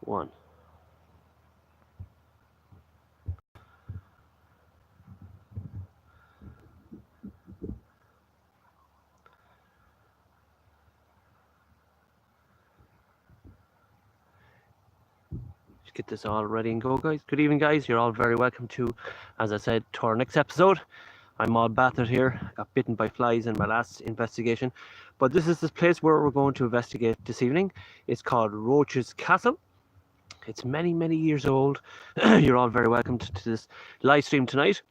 1. Let's get this all ready and go, guys. Good evening, guys. You're all very welcome to, as I said, to our next episode. I'm all battered here. I got bitten by flies in my last investigation. But this is the place where we're going to investigate this evening. It's called Roache's Castle. It's many, many years old. You're all very welcome to this live stream tonight.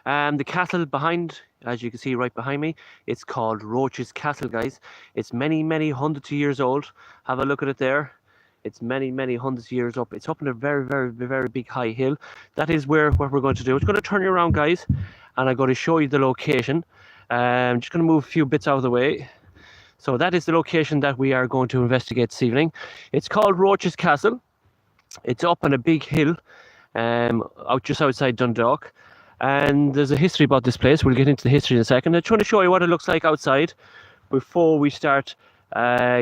The castle behind, as you can see right behind me, it's called Roache's Castle, guys. It's many, many hundreds of years old. Have a look at it there. It's many, many hundreds of years up. It's up in a very, very, very big high hill. That is what we're going to do. It's going to turn you around, guys, and I'm going to show you the location. I'm just going to move a few bits out of the way. So that is the location that we are going to investigate this evening. It's called Roache's Castle. It's up on a big hill, just outside Dundalk. And there's a history about this place. We'll get into the history in a second. I'm trying to show you what it looks like outside before we start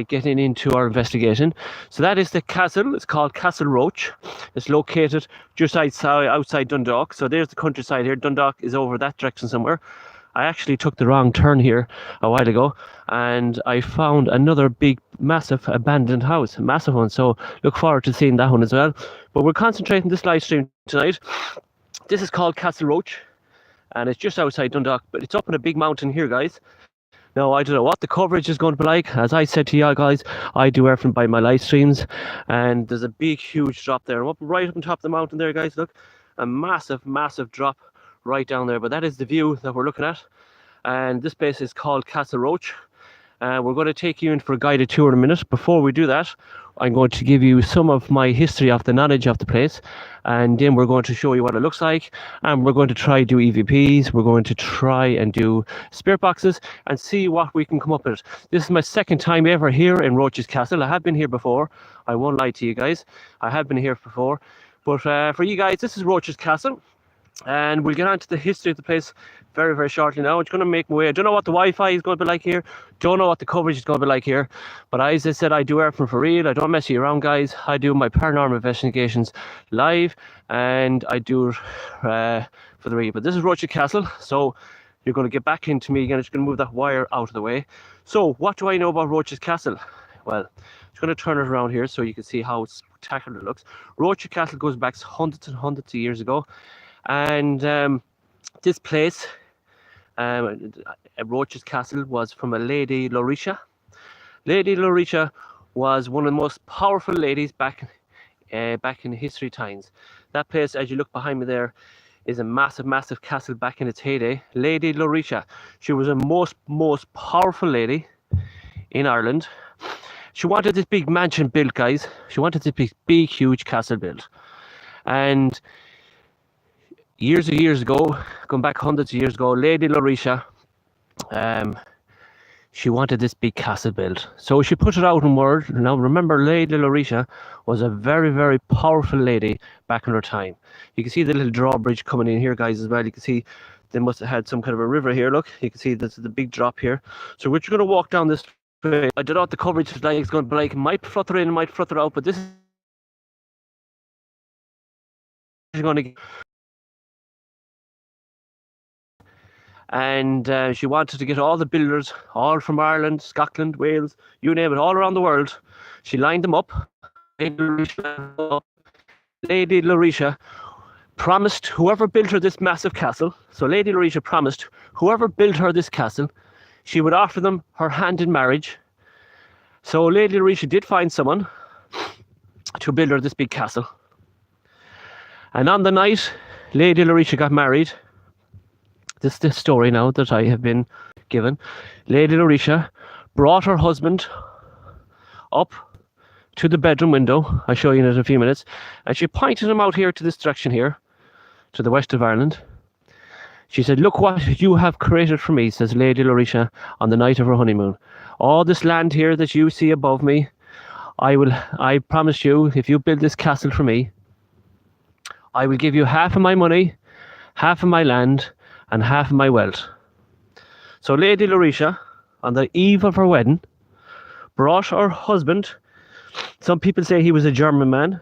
getting into our investigation. So that is the castle. It's called Castle Roache. It's located just outside Dundalk. So there's the countryside here. Dundalk is over that direction somewhere. I actually took the wrong turn here a while ago, and I found another big, massive abandoned house, a massive one. So look forward to seeing that one as well. But we're concentrating this live stream tonight. This is called Castle Roache, and it's just outside Dundalk, but it's up on a big mountain here, guys. Now, I don't know what the coverage is going to be like. As I said to you guys, I do everything by my live streams, and there's a big, huge drop there. I'm right up on top of the mountain there, guys. Look, a massive, massive drop right down there. But that is the view that we're looking at, and this place is called Castle Roache. We're going to take you in for a guided tour in a minute. Before we do that, I'm going to give you some of my history of the knowledge of the place, and then we're going to show you what it looks like, and we're going to try do EVPs. We're going to try and do spirit boxes and see what we can come up with. This is my second time ever here in Roache's Castle. I have been here before. I won't lie to you guys. I have been here before. But for you guys, this is Roache's Castle. And we'll get on to the history of the place very, very shortly now. It's going to make my way. I don't know what the Wi-Fi is going to be like here. Don't know what the coverage is going to be like here. But as I said, I do everything for real. I don't mess you around, guys. I do my paranormal investigations live, and I do it for the real. But this is Roache's Castle, so you're going to get back into me again. I'm just going to move that wire out of the way. So what do I know about Roache's Castle? Well, I'm just going to turn it around here so you can see how spectacular it looks. Roache's Castle goes back hundreds and hundreds of years ago. And this place, Roache's Castle, was from a Lady Lorisha. Lady Lorisha was one of the most powerful ladies back in history times. That place, as you look behind me there, is a massive, massive castle back in its heyday. Lady Lorisha, she was a most powerful lady in Ireland. She wanted this big mansion built, guys. She wanted this big, huge castle built. And years ago, going back hundreds of years ago, Lady Lorisha, she wanted this big castle built. So she put it out in word. Now remember, Lady Lorisha was a very, very powerful lady back in her time. You can see the little drawbridge coming in here, guys, as well. You can see they must have had some kind of a river here. Look, you can see this is the big drop here. So we're just going to walk down this way. I don't know what the coverage is like. It's going to be like, it might flutter in, it might flutter out, but this is going to... And she wanted to get all the builders, all from Ireland, Scotland, Wales, you name it, all around the world. She lined them up. Lady Lorisha promised whoever built her this massive castle, so Lady Lorisha promised whoever built her this castle, she would offer them her hand in marriage. So Lady Lorisha did find someone to build her this big castle. And on the night Lady Lorisha got married, this is the story now that I have been given. Lady Lorisha brought her husband up to the bedroom window. I'll show you in a few minutes. And she pointed him out here to this direction here, to the west of Ireland. She said, "Look what you have created for me," says Lady Lorisha on the night of her honeymoon. "All this land here that you see above me, I promise you, if you build this castle for me, I will give you half of my money, half of my land, and half of my wealth." So Lady Lorisha, on the eve of her wedding, brought her husband Some people say he was a German man.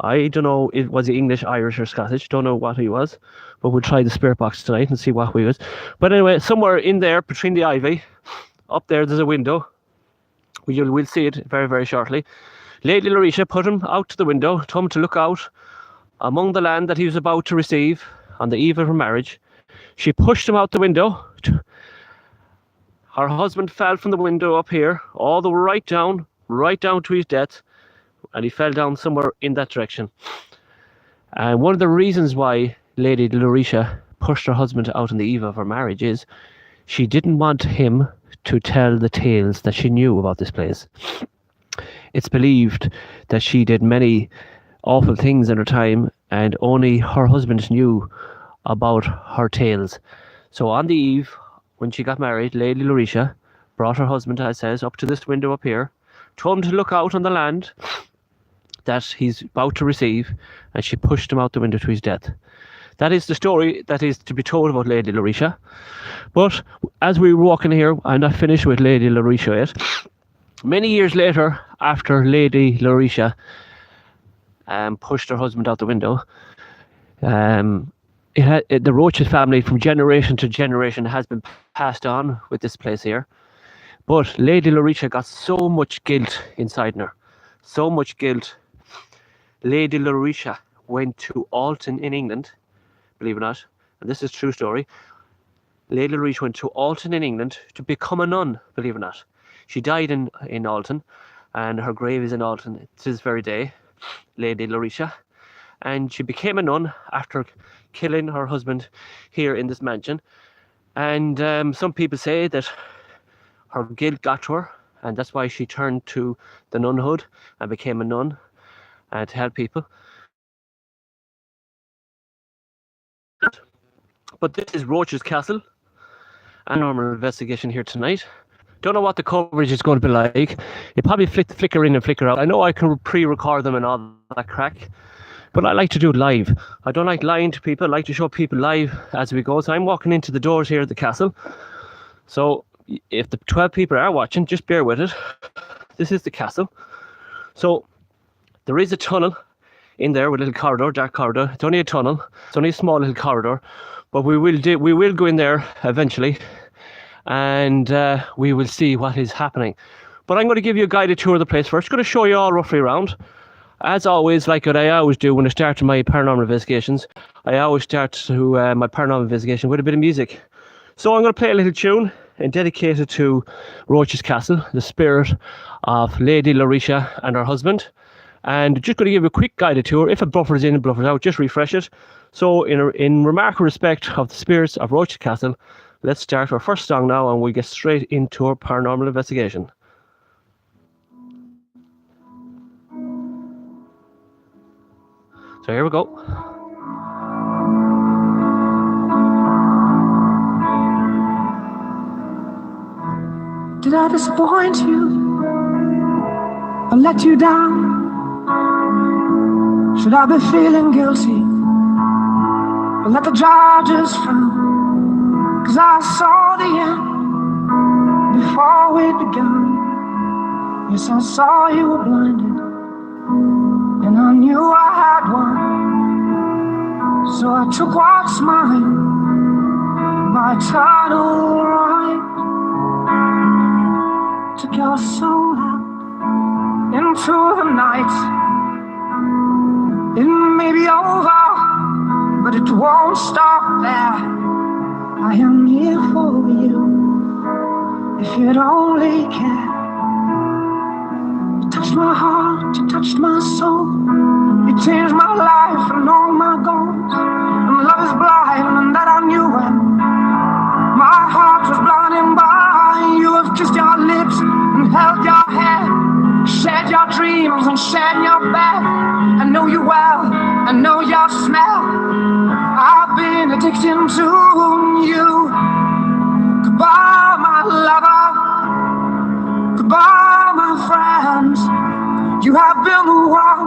I don't know, was he English, Irish, or Scottish? Don't know what he was, but we'll try the spirit box tonight and see what he was. But anyway, somewhere in there, between the ivy, up there's a window. We'll see it very, very shortly. Lady Lorisha put him out to the window, told him to look out among the land that he was about to receive on the eve of her marriage. She pushed him out the window. Her husband fell from the window up here, all the way right down to his death, and he fell down somewhere in that direction. And one of the reasons why Lady Lorisha pushed her husband out on the eve of her marriage is she didn't want him to tell the tales that she knew about this place. It's believed that she did many awful things in her time, and only her husband knew about her tales. So on the eve, when she got married, Lady Lorisha brought her husband, as says, up to this window up here, told him to look out on the land that he's about to receive, and she pushed him out the window to his death. That is the story that is to be told about Lady Lorisha. But as we were walking here, I'm not finished with Lady Lorisha yet. Many years later, after Lady Lorisha pushed her husband out the window, the Roache family from generation to generation has been passed on with this place here. But Lady Lorisha got so much guilt inside her. So much guilt. Lady Lorisha went to Alton in England, believe it or not, and this is a true story. Lady Lorisha went to Alton in England to become a nun, believe it or not. She died in Alton, and her grave is in Alton to this very day, Lady Lorisha. And she became a nun after killing her husband here in this mansion. And some people say that her guilt got to her, and that's why she turned to the nunhood and became a nun to help people. But this is Roache's Castle. Paranormal investigation here tonight. Don't know what the coverage is going to be like. It probably flicker in and flicker out. I know I can pre-record them and all that crack, but I like to do it live. I don't like lying to people. I like to show people live as we go. So I'm walking into the doors here at the castle. So if the 12 people are watching, just bear with it. This is the castle. So there is a tunnel in there with a little corridor, dark corridor. It's only a tunnel. It's only a small little corridor, but we will go in there eventually, and we will see what is happening. But I'm going to give you a guided tour of the place first. I'm going to show you all roughly around. As always, like what I always do when I start my paranormal investigations, I always start to my paranormal investigation with a bit of music. So I'm going to play a little tune and dedicate it to Roache's Castle, the spirit of Lady Lorisha and her husband. And just going to give you a quick guided tour. If it buffers in and buffers out, just refresh it. So in remarkable respect of the spirits of Roache's Castle, let's start our first song now, and we get straight into our paranormal investigation. So here we go. Did I disappoint you or let you down? Should I be feeling guilty or let the judges frown? 'Cause I saw the end before we began. Yes, I saw you were blinded, and I knew I had won. So I took what's mine by eternal right. Took your soul out into the night. It may be over, but it won't stop there. I am here for you, if you'd only care. You touched my heart, you touched my soul. You changed my life and all my goals. And love is blind, and that I knew when my heart was blinded by. You have kissed your lips and held your head, shared your dreams and shared your bed. I know you well, I know your smell. I've been addicted to you. Goodbye, my lover. Goodbye, my friends. You have been the one.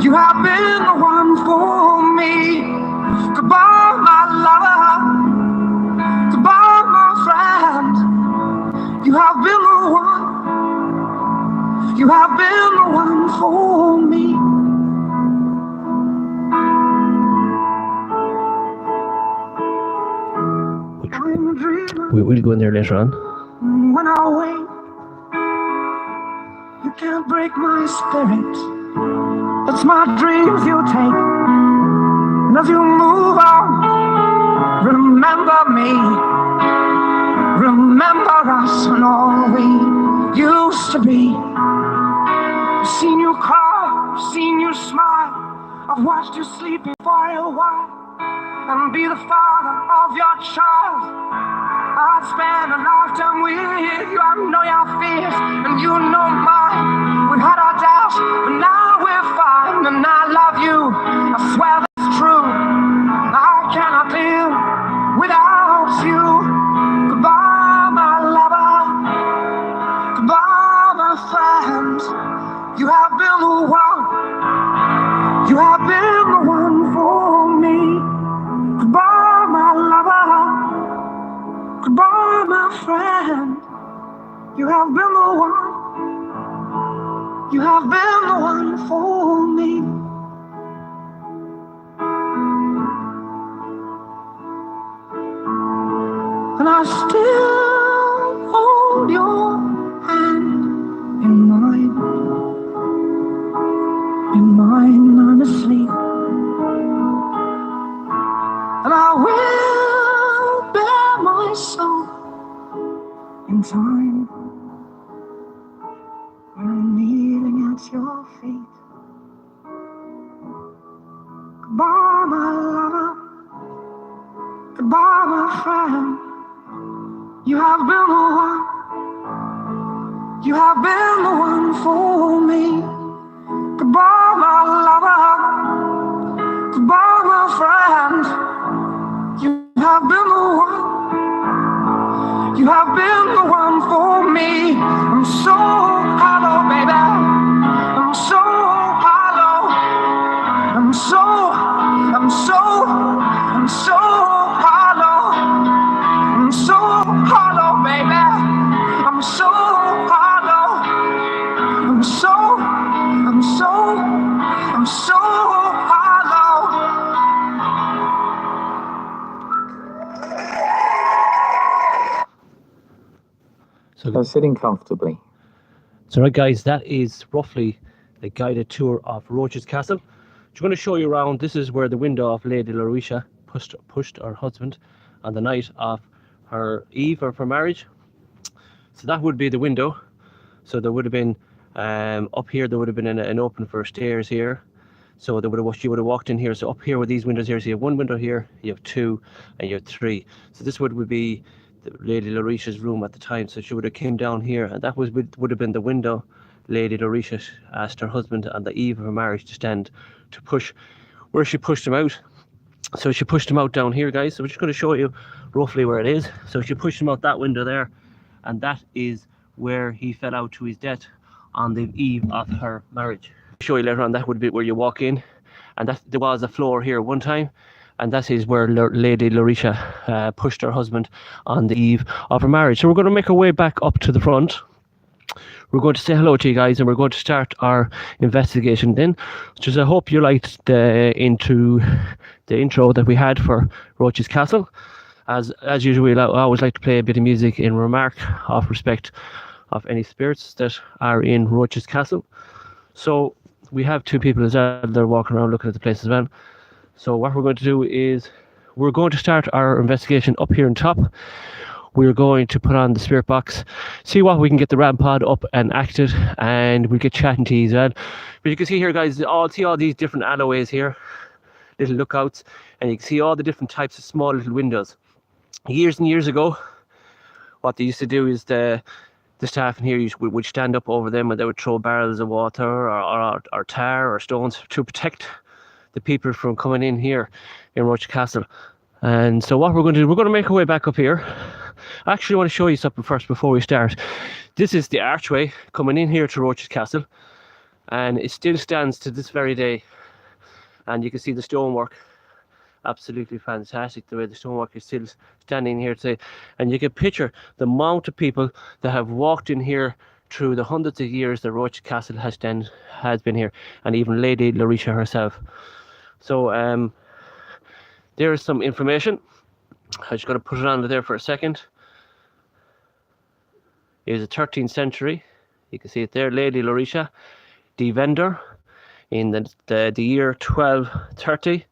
You have been the one for me. Goodbye, my lover. Goodbye, my friend. You have been the one. You have been the one for me. We will go in there later on. When I wake, you can't break my spirit. It's my dreams you take. And as you move on, remember me. Remember us and all we used to be. I've seen you cry, I've seen you smile. I've watched you sleeping for a while. And be the father of your child. I'd spend a lifetime with you. I know your fears and you know mine. We had our doubts, but now we're fine. And I love you, I swear that's true. I cannot live without you. Goodbye, my lover. Goodbye, my friend. You have been the one. You have been the one for me. Goodbye, my lover. Goodbye, my friend. You have been the one. You have been the one for me. And I still hold your hand in mine. In mine, I'm asleep. And I will bear my soul in time when I'm kneeling at your feet. Goodbye, my lover. Goodbye, my friend. You have been the one. You have been the one for me. Goodbye, my lover. Goodbye, my friend. You have been the one. You have been the one for me. I'm so hollow, baby. I'm so hollow. I'm so hollow. I'm so hollow, baby. I'm so hollow. I'm so hollow. So sitting comfortably. So right guys, that is roughly the guided tour of Roache's castle. I'm going to show you around. This is where the window of Lady Lorisha pushed her husband on the night of her eve of her marriage. So that would be the window. So there would have been up here, there would have been an open for stairs here. So she would have walked in here. So up here with these windows here, so you have one window here, you have two, and you have three. So this would be the Lady Lorisha's room at the time. So she would have came down here, and that would have been the window Lady Lorisha asked her husband on the eve of her marriage to stand to push, where she pushed him out. So she pushed him out down here, guys. So we're just going to show you roughly where it is. So she pushed him out that window there, and that is where he fell out to his death on the eve of her marriage. I'll show you later on, that would be where you walk in, and that there was a floor here one time, and that is where Lady Lorisha pushed her husband on the eve of her marriage. So we're going to make our way back up to the front. We're going to say hello to you guys, and we're going to start our investigation then. Just I hope you liked the intro that we had for Roache's Castle. As usual, I always like to play a bit of music in remark of respect of any spirits that are in Roache's Castle. So we have two people as well. They're walking around looking at the place as well. So what we're going to do is we're going to start our investigation up here on top. We're going to put on the spirit box, see what we can get the REMPOD up and acted, and we'll get chatting to you as well. But you can see here, guys, see all these different alleyways here, little lookouts, and you can see all the different types of small little windows. Years and years ago, what they used to do is the staff in here would stand up over them, and they would throw barrels of water or tar or stones to protect the people from coming in here in Roache Castle. And so what we're going to do, we're going to make our way back up here. I actually want to show you something first before we start. This is the archway coming in here to Roache's Castle, and it still stands to this very day. And you can see the stonework, absolutely fantastic, the way the stonework is still standing here today. And you can picture the amount of people that have walked in here through the hundreds of years the Roache Castle has been here, and even Lady Lorisha herself. So there is some information. I'm just going to put it on there for a second. It was the 13th century. You can see it there, Lady Lorisha, the vendor, in the year 1230.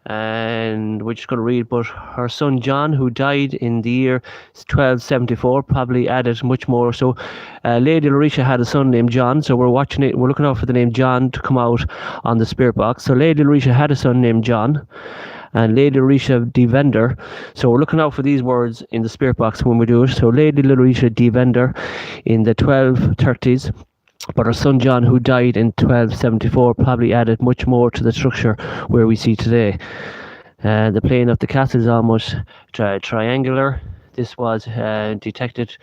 And we're just going to read, but her son John, who died in the year 1274, probably added much more. So Lady Lorisha had a son named John, so we're watching it, we're looking out for the name John to come out on the spirit box. So Lady Lorisha had a son named John, and Lady Lorisha the vendor. So we're looking out for these words in the spirit box when we do it. So Lady Lorisha the vendor in the 1230s. But her son John, who died in 1274, probably added much more to the structure where we see today. The plane of the castle is almost triangular. This was detected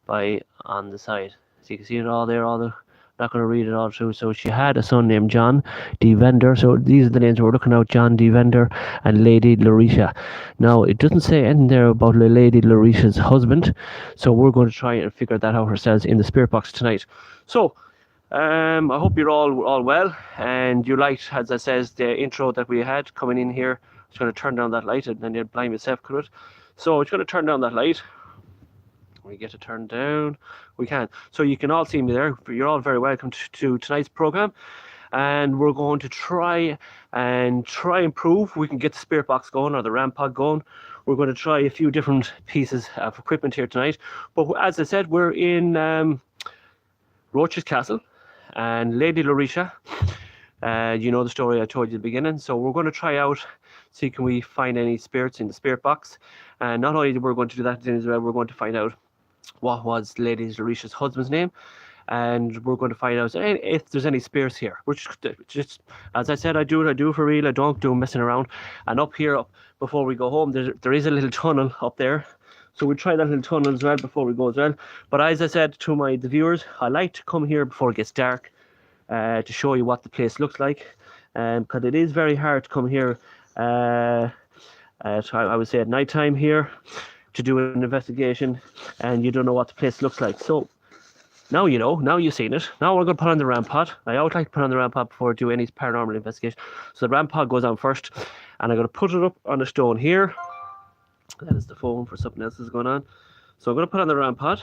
by on the side. So you can see it all there. Not going to read it all through. So she had a son named John D. Vendor. So these are the names we're looking at: John D. Vendor and Lady Lorisha. Now it doesn't say anything there about Lady Lorisha's husband. So we're going to try and figure that out ourselves in the spirit box tonight. So I hope you're all well, and you liked, as I says, the intro that we had coming in here. I'm just going to turn down that light, and then you'll blind yourself, could it? So it's going to turn down that light. We get to turn down. We can. So you can all see me there. You're all very welcome to tonight's program, and we're going to try and prove we can get the spirit box going or the REMPOD going. We're going to try a few different pieces of equipment here tonight. But as I said, we're in Roache's Castle. And Lady Lorisha, you know the story I told you at the beginning. So we're going to try out, see can we find any spirits in the spirit box. And not only we're going to do that as well, we're going to find out what was Lady Lorisha's husband's name. And we're going to find out if there's any spirits here. We're just as I said, I do it for real. I don't do messing around. And up here, before we go home, there is a little tunnel up there. So we'll try that little tunnel as well before we go as well. But as I said to the viewers, I like to come here before it gets dark to show you what the place looks like. Because it is very hard to come here, I would say at night time here, to do an investigation, and you don't know what the place looks like. So now you know, now you've seen it. Now we're going to put on the REMPOD. I always like to put on the REMPOD before I do any paranormal investigation. So the REMPOD goes on first, and I'm going to put it up on a stone here. That is the phone for something else that's going on. So I'm going to put on the REMPOD.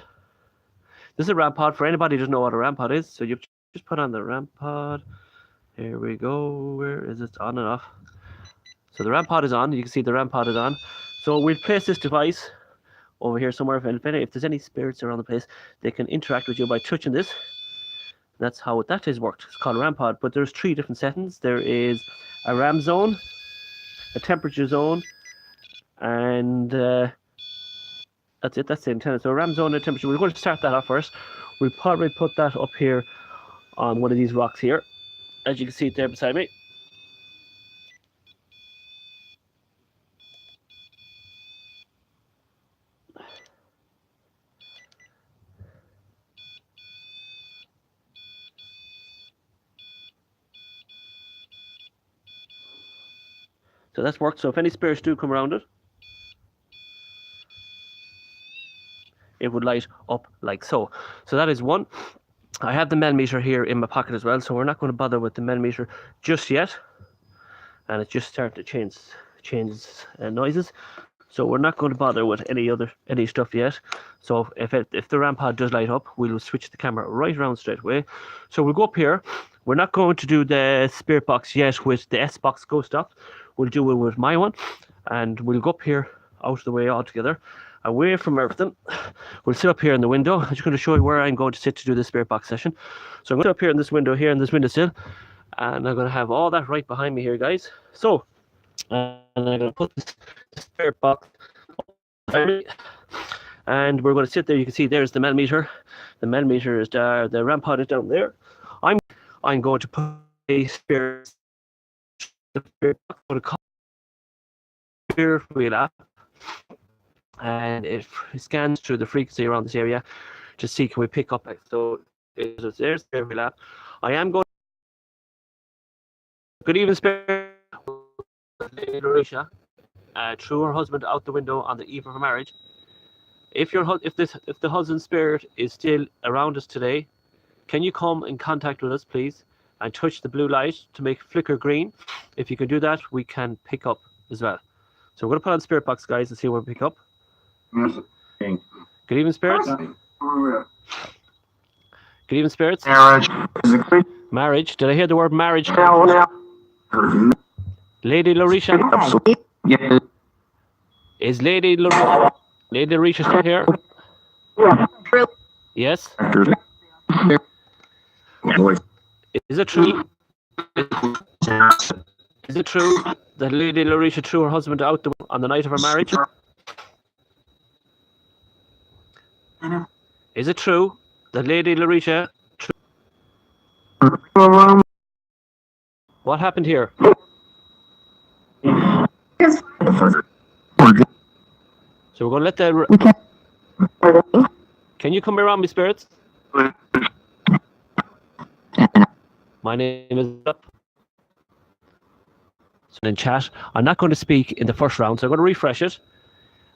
This is a REMPOD for anybody who doesn't know what a REMPOD is. So you just put on the REMPOD. Here we go. Where is it? On and off. So the REMPOD is on. You can see the REMPOD is on. So we'll place this device over here somewhere. If there's any spirits around the place, they can interact with you by touching this. That's how that is worked. It's called a REMPOD. But there's 3 different settings. There is a RAM zone, a temperature zone, and that's it. That's the antenna. So RAM zone and temperature. We're going to start that off first. We'll probably put that up here on one of these rocks here, as you can see it there beside me. So that's worked. So if any spirits do come around it, it would light up like so. So that is one. I have the MELL meter here in my pocket as well, so we're not going to bother with the MELL meter just yet. And it's just starting to change noises. So we're not going to bother with any stuff yet. So if the REMPOD does light up, we'll switch the camera right around straight away. So we'll go up here. We're not going to do the spirit box yet with the S box ghost stop. We'll do it with my one, and we'll go up here out of the way altogether, away from everything. We'll sit up here in the window. I'm just going to show you where I'm going to sit to do the spirit box session. So I'm going to sit up here in this window here, in this windowsill, and I'm going to have all that right behind me here, guys. So, and I'm going to put this spirit box behind me, and we're going to sit there. You can see there's the MELL meter. The MELL meter is there. The REMPOD is down there. I'm going to put a spirit box wheel app, and it scans through the frequency around this area to see can we pick up. So there's the spirit wheel app. I am going. Good evening, spirit. Lady Lorisha, threw her husband out the window on the eve of her marriage. if the husband spirit is still around us today, can you come in contact with us, please, and touch the blue light to make it flicker green? If you can do that, we can pick up as well. So we're going to put on spirit box, guys, and see what we pick up. Good evening, spirits. Good evening, spirits. Marriage. Did I hear the word marriage? Lady Lorisha. Is Lady Lorisha still here? Yes. Is it true? Is it true that Lady Lorisha threw her husband out on the night of her marriage? Is it true that Lady Lorisha? What happened here? So we're going to let that. Can you come around me, spirits? My name is up. So in chat, I'm not going to speak in the first round, so I'm going to refresh it.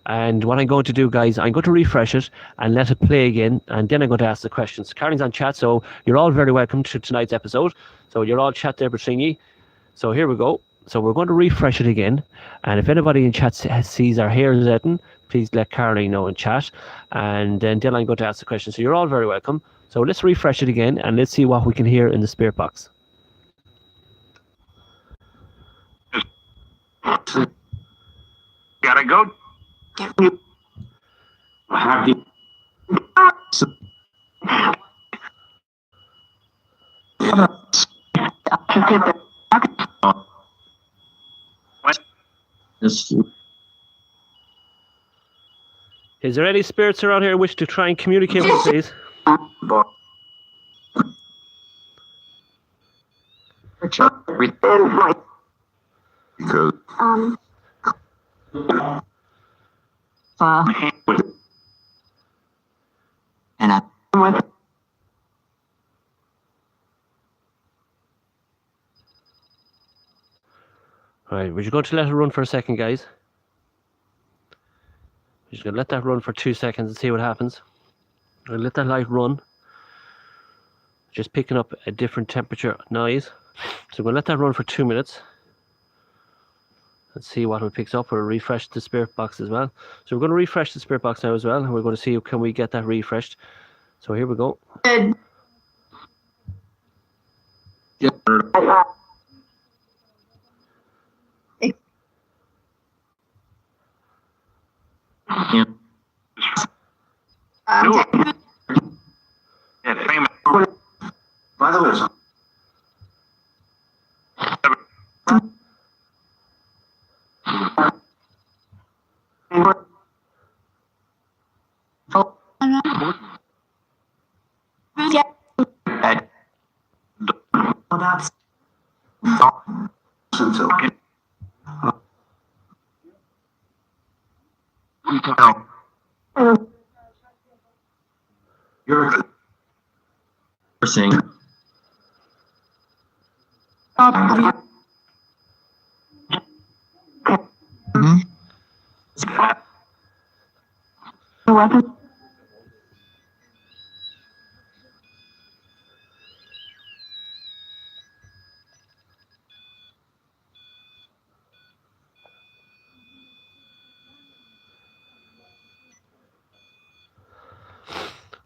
And what I'm going to do, guys, I'm going to refresh it and let it play again, and then I'm going to ask the questions. Karen's on chat, so you're all very welcome to tonight's episode. So you're all chat there between you. So here we go. So we're going to refresh it again, and if anybody in chat sees our hair setting, please let Caroline know in chat, and then I'm going to ask the question. So you're all very welcome. So let's refresh it again, and let's see what we can hear in the spirit box. Gotta go. Is there any spirits around here wish to try and communicate with me, please? Right, we're just going to let it run for a second, guys. We're just going to let that run for 2 seconds and see what happens. We'll let that light run. Just picking up a different temperature noise. So we're going to let that run for 2 minutes. And see what it picks up. We'll refresh the spirit box as well. So we're going to refresh the spirit box now as well. And we're going to see, can we get that refreshed. So here we go. By the way, you're good. Saying.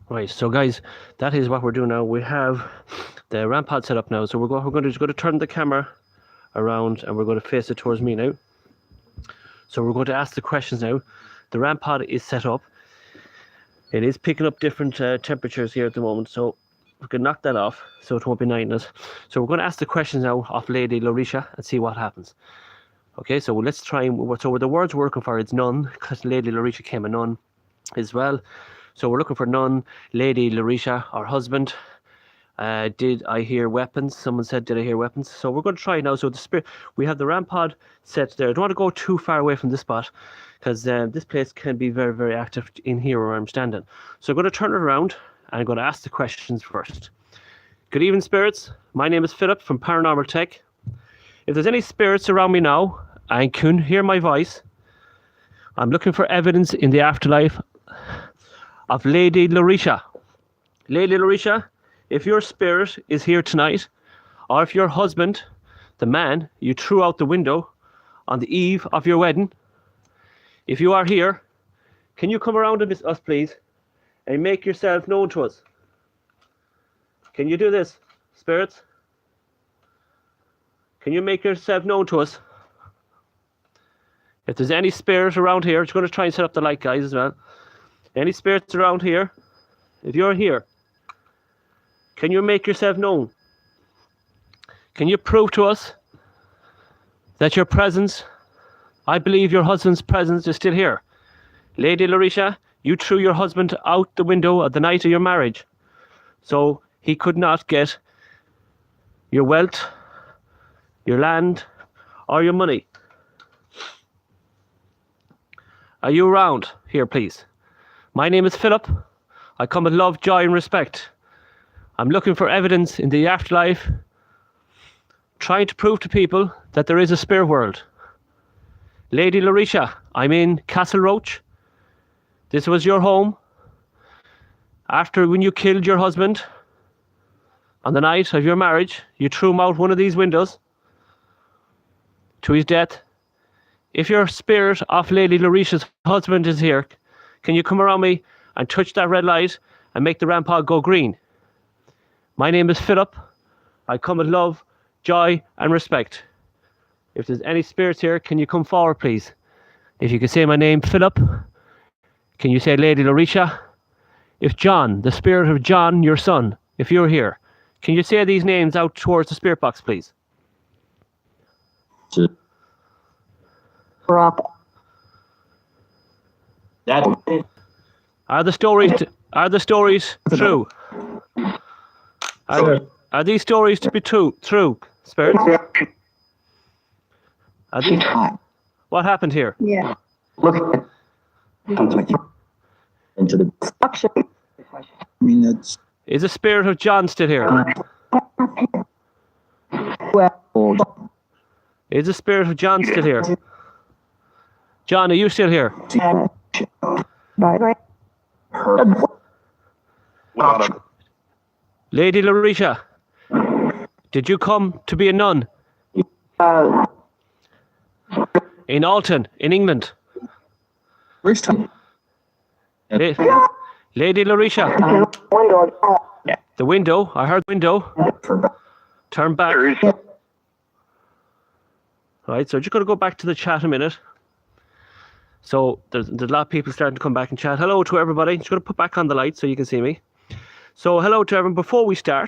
Right, so guys, that is what we're doing now. We have the REMPOD set up now, so we're going to turn the camera around and we're going to face it towards me now. So we're going to ask the questions now. The REMPOD is set up. It is picking up different temperatures here at the moment, so we can knock that off so it won't be nighting us. So we're going to ask the questions now of Lady Lorisha and see what happens. Okay, so let's try and, so the words we're looking for is none, because Lady Lorisha came a nun as well. So we're looking for none, Lady Lorisha, our husband. Did I hear weapons? Someone said, did I hear weapons? So we're going to try now. So the spirit, we have the REMPOD set there. I don't want to go too far away from this spot, because this place can be very, very active in here where I'm standing. So I'm going to turn it around and I'm going to ask the questions first. Good evening, spirits. My name is Philip from Paranormal Tech. If there's any spirits around me now and can hear my voice, I'm looking for evidence in the afterlife of Lady Lorisha. Lady Lorisha, if your spirit is here tonight, or if your husband, the man you threw out the window on the eve of your wedding, if you are here, can you come around to us, please, and make yourself known to us? Can you do this, spirits? Can you make yourself known to us? If there's any spirit around here, I'm just going to try and set up the light, guys, as well. Any spirits around here, if you're here, can you make yourself known? Can you prove to us that your presence, I believe your husband's presence is still here? Lady Lorisha, you threw your husband out the window at the night of your marriage, so he could not get your wealth, your land, or your money. Are you around here, please? My name is Philip. I come with love, joy, and respect. I'm looking for evidence in the afterlife, trying to prove to people that there is a spirit world. Lady Lorisha, I'm in Castle Roache. This was your home. After when you killed your husband on the night of your marriage, you threw him out one of these windows to his death. If your spirit of Lady Lorisha's husband is here, can you come around me and touch that red light and make the REMPOD go green? My name is Philip. I come with love, joy, and respect. If there's any spirits here, can you come forward, please? If you can say my name, Philip. Can you say Lady Lorisha? If John, the spirit of John, your son, if you're here, can you say these names out towards the spirit box, please? Are the stories true? Are these stories to be true, spirits? Are these, what happened here? Yeah. Look into the Structure. minutes. Is the spirit of John still here? Well, Is the spirit of John still here? John, are you still here? right. Lady Lorisha, did you come to be a nun in Alton, in England? Where's Tom? Lady Lorisha, the window, I heard window, turn back. Right, so just going to go back to the chat a minute. So there's a lot of people starting to come back and chat. Hello to everybody. Just going to put back on the light so you can see me. So hello to everyone. Before I tell,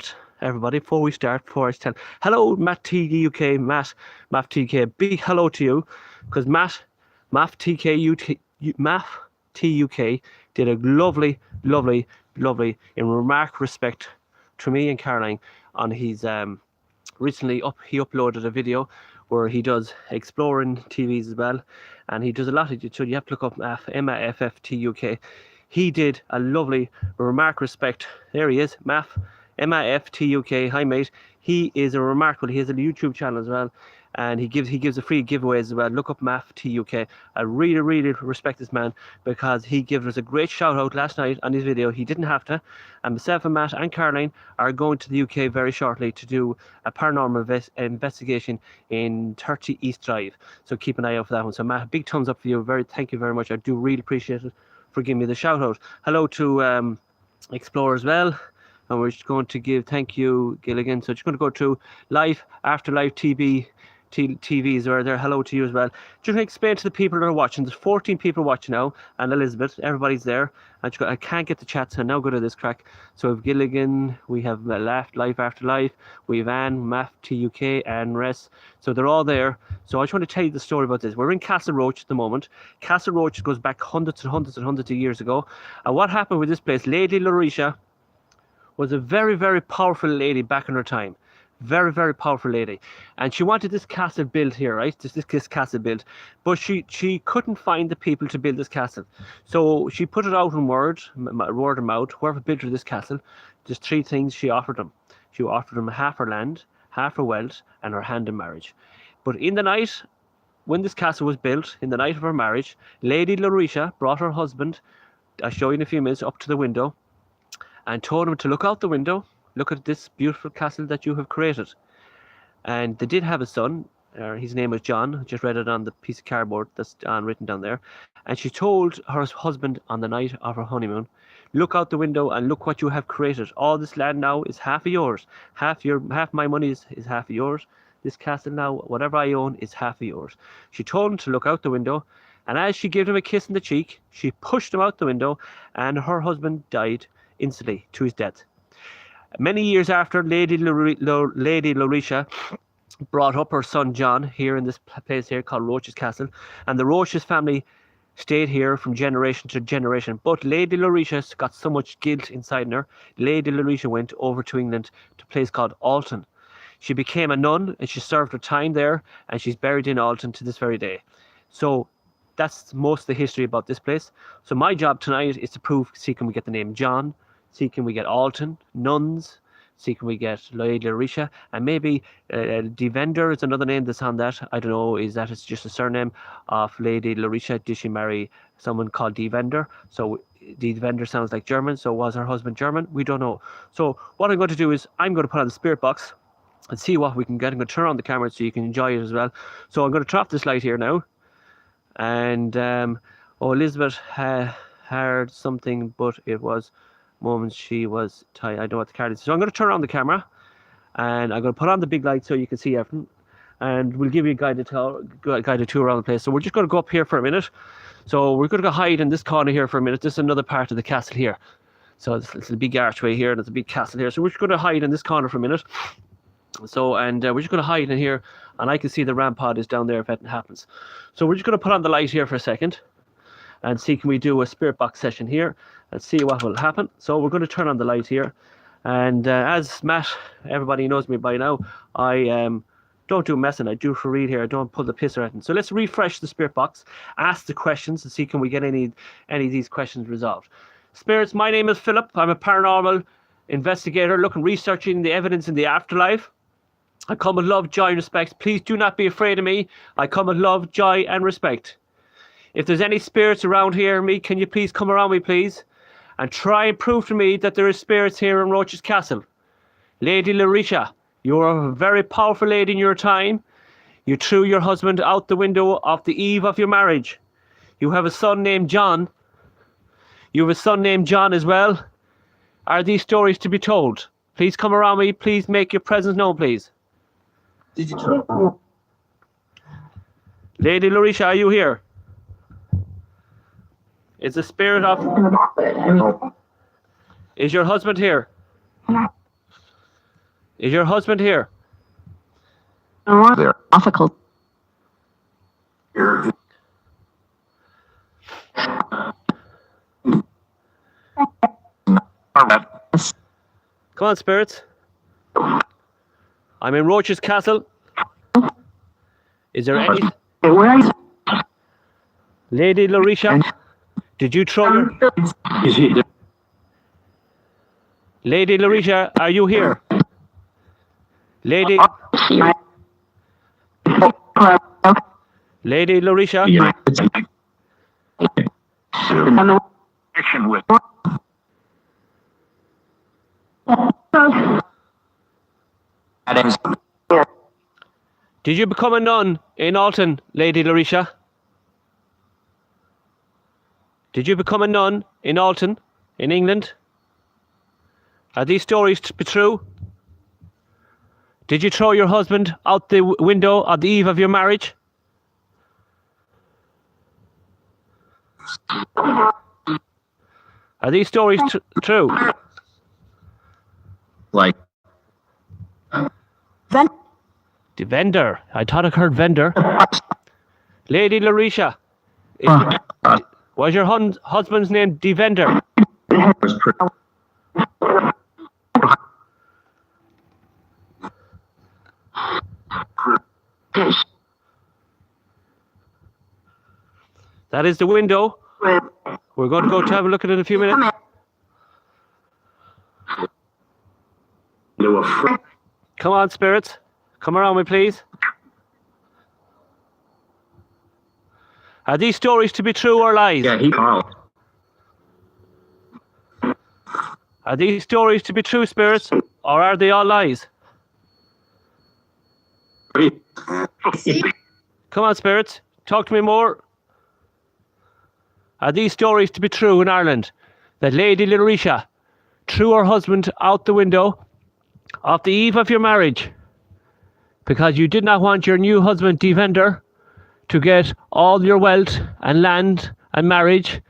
hello Matt TDUK, Matt TK, big hello to you, because Matt TUK did a lovely, in remark respect to me and Caroline on his recently he uploaded a video where he does exploring TVs as well, and he does a lot of it, so you have to look up MAFFTUK. He did a lovely remark respect. There he is, MAFTUK. Hi mate. He is a remarkable. He has a YouTube channel as well, and he gives a free giveaways as well. Look up MAFTUK. I really respect this man, because he gave us a great shout out last night on his video. He didn't have to, and myself and Matt and Caroline are going to the UK very shortly to do a paranormal investigation in 30 East Drive. So keep an eye out for that one. So Matt, big thumbs up for you. Thank you very much. I do really appreciate it for giving me the shout out. Hello to Explorer as well. And we're just going to give thank you, Gilligan. So just going to go to Life After Life TVs are there. Hello to you as well. Just to explain to the people that are watching, there's 14 people watching now, and Elizabeth, everybody's there. I can't get the chat, so now go to this crack. So we have Gilligan, we have Life After Life, we have Anne, Math, TUK, and Res. So they're all there. So I just want to tell you the story about this. We're in Castle Roache at the moment. Castle Roache goes back hundreds of years ago. And what happened with this place, Lady Lorisha was a very powerful lady back in her time. Very powerful lady, and she wanted this castle built here, right? This castle built, but she couldn't find the people to build this castle, so she put it out in word of mouth. Whoever built her this castle, there's three things she offered them. She offered them half her land, half her wealth, and her hand in marriage. But in the night when this castle was built, in the night of her marriage, Lady Lorisha brought her husband I'll show you in a few minutes, up to the window, and told him to look out the window, look at this beautiful castle that you have created. And they did have a son. His name was John. I just read it on the piece of cardboard that's written down there. And she told her husband on the night of her honeymoon, look out the window and look what you have created. All this land now is half of yours. Half my money is half of yours. This castle now, whatever I own, is half of yours. She told him to look out the window, and as she gave him a kiss in the cheek, she pushed him out the window, and her husband died instantly to his death. Many years after, Lady Lorisha brought up her son John here in this place here called Roache's Castle, and the Roache's family stayed here from generation to generation. But Lady Lorisha got so much guilt inside her. Lady Lorisha went over to England to a place called Alton. She became a nun and she served her time there, and she's buried in Alton to this very day. So that's most of the history about this place. So my job tonight is to prove, see can we get the name John, see can we get Alton, nuns, see can we get Lady Lorisha, and maybe Devender is another name that's on that. I don't know, is that it's just a surname of Lady Lorisha? Did she marry someone called Devender? So Devender sounds like German, so was her husband German? We don't know. So what I'm going to do is I'm going to put on the spirit box and see what we can get. I'm going to turn on the camera so you can enjoy it as well. So I'm going to turn off this light here now. And Elizabeth heard something, but it was moments she was tired. I don't know what the card is. So I'm going to turn on the camera, and I'm going to put on the big light so you can see everything. And we'll give you a guided tour around the place. So we're just going to go up here for a minute. So we're going to go hide in this corner here for a minute. This is another part of the castle here. So it's a big archway here, and there's a big castle here. So we're just going to hide in this corner for a minute. So, and we're just going to hide in here, and I can see the REMPOD is down there if anything happens. So we're just going to put on the light here for a second and see can we do a spirit box session here and see what will happen. So we're going to turn on the light here, and as Matt, everybody knows me by now, I don't do messing, I do for real here, I don't pull the piss or anything. So let's refresh the spirit box, ask the questions and see can we get any of these questions resolved. Spirits, my name is Philip. I'm a paranormal investigator researching the evidence in the afterlife. I come with love, joy, and respect. Please do not be afraid of me. I come with love, joy, and respect. If there's any spirits around here, can you please come around me, please? And try and prove to me that there is spirits here in Roache's Castle. Lady Lorisha, you are a very powerful lady in your time. You threw your husband out the window off the eve of your marriage. You have a son named John. You have a son named John as well. Are these stories to be told? Please come around me. Please make your presence known, please. Did you try? Lady Lorisha, are you here? Is the spirit of... Is your husband here? Is your husband here? There. Difficult. Here. Come on, spirits. I'm in Roache's Castle. Is there any... Where are you? Lady Lorisha, did you throw your... Is he there? Lady Lorisha, are you here? Lady... Lady Lorisha? Yeah. Action with. Did you become a nun in Alton, Lady Lorisha? Did you become a nun in Alton, in England? Are these stories to be true? Did you throw your husband out the window on the eve of your marriage? Are these stories true? Like. Devender. I thought I heard vendor. Lady Lorisha. Was your husband's name Devender? That is the window. We're going to go to have a look at it in a few minutes. Come on, spirits. Come around me, please. Are these stories to be true or lies? Yeah, he called. Are these stories to be true, spirits, or are they all lies? Come on, spirits, talk to me more. Are these stories to be true in Ireland? That Lady Lorisha threw her husband out the window off the eve of your marriage because you did not want your new husband, Defender, to get all your wealth and land and marriage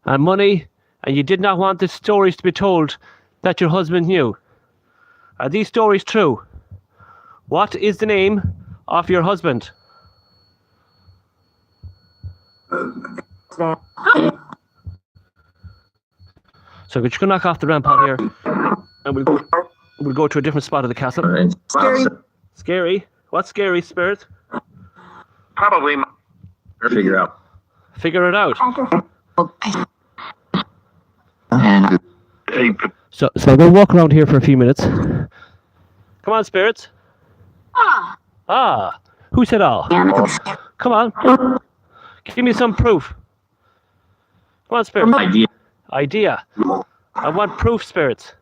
and money, and you did not want the stories to be told that your husband knew. Are these stories true? What is the name of your husband? So we're just going to knock off the REMPOD here, and we'll go to a different spot of the castle. Scary. Scary? What's scary, spirit? Probably. Figure out. Figure it out. And So we'll walk around here for a few minutes. Come on, spirits. Ah. Who said ah? Come on. Give me some proof. Come on, spirits. Idea. I want proof, spirits.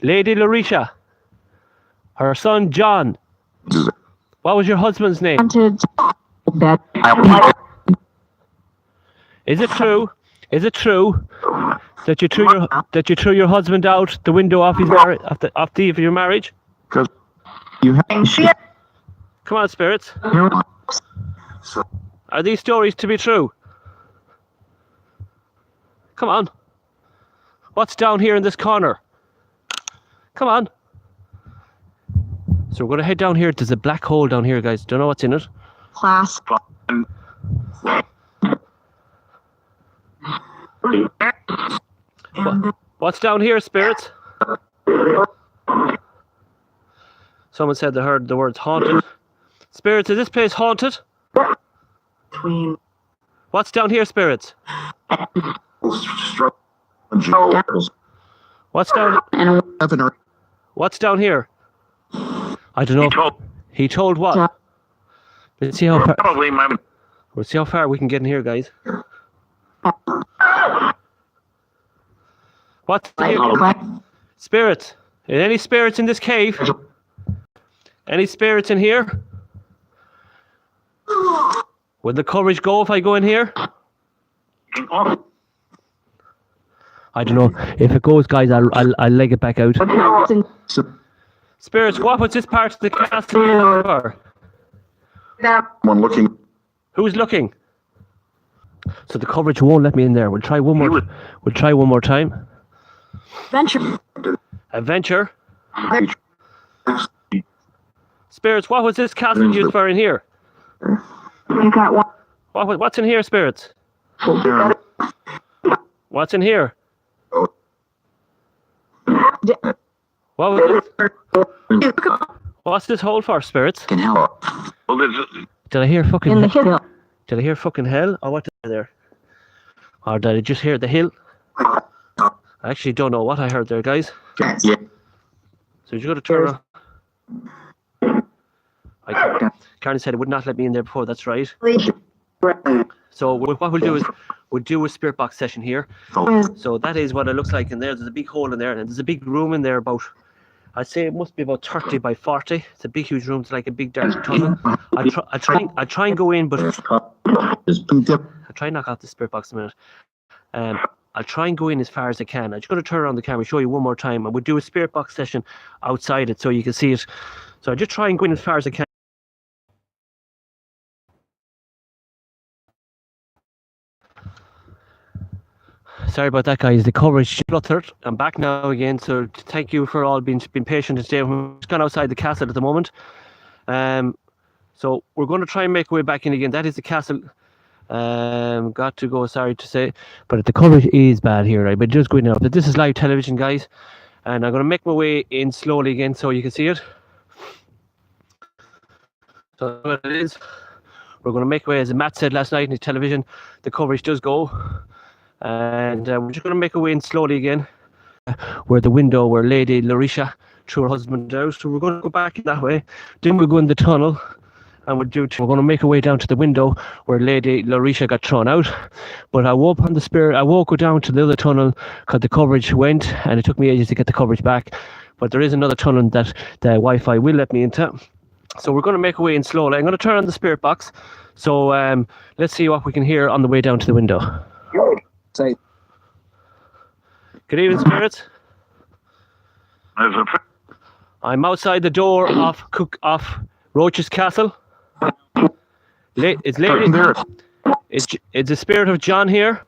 Lady Lorisha. Her son, John. What was your husband's name? haunted bed. Is it true? Is it true that you threw your husband out the window off his marriage, off the eve of your marriage? Because you have Come on, spirits. Are these stories to be true? Come on. What's down here in this corner? Come on. So we're going to head down here. There's a black hole down here, guys. Don't know what's in it. Class. What's down here, spirits? Someone said they heard the words haunted. Spirits, is this place haunted? What's down here, spirits? What's down? What's down here? I don't know. He told what? Let's see how far. Probably my. We'll see how far we can get in here, guys. What's here? Spirits. Any spirits in this cave? Any spirits in here? Would the courage go if I go in here? I don't know. If it goes, guys, I'll leg it back out. Spirits, what was this part of the castle for? one looking. Who's looking? So the coverage won't let me in there. We'll try one more. We'll try one more time. Venture. Adventure. Spirits, what was this castle used for in here? We got one. What's in here, spirits? What's in here? What was this? What's this hole for, spirits? Can help. Well, Did I hear fucking? In the hill. Did I hear fucking hell? Or what did I hear there? Or did I just hear the hill? I actually don't know what I heard there, guys. Yeah. So you got to turn around. Karen said it would not let me in there before. That's right. So what we'll do is we'll do a spirit box session here. So that is what it looks like in there. There's a big hole in there, and there's a big room in there. About, I'd say it must be about 30 by 40. It's a big, huge room. It's like a big dark tunnel. I try and go in, but I'll try and knock out the spirit box in a minute. I'll try and go in as far as I can. I'm just going to turn around the camera, show you one more time, and we'll do a spirit box session outside it so you can see it. So I'll just try and go in as far as I can. Sorry about that, guys. The coverage fluttered. I'm back now again, so thank you for all being patient and staying. We've just gone outside the castle at the moment. So we're going to try and make our way back in again. That is the castle. Got to go, sorry to say, but the coverage is bad here, right? But just going out. But this is live television, guys, and I'm going to make my way in slowly again so you can see it. So what it is, we're going to make way, as Matt said last night in the television, the coverage does go, and we're just going to make our way in slowly again, where the window where Lady Lorisha threw her husband out. So we're going to go back that way, then we'll go in the tunnel, and we're going to make our way down to the window where Lady Lorisha got thrown out. But I woke on the spirit. I won't go down to the other tunnel because the coverage went, and it took me ages to get the coverage back. But there is another tunnel that the Wi-Fi will let me into. So we're going to make our way in slowly. I'm going to turn on the spirit box. So let's see what we can hear on the way down to the window. Say. Good evening, spirits. There's a I'm outside the door of Roache's castle. It's Lady. It's the spirit of John here.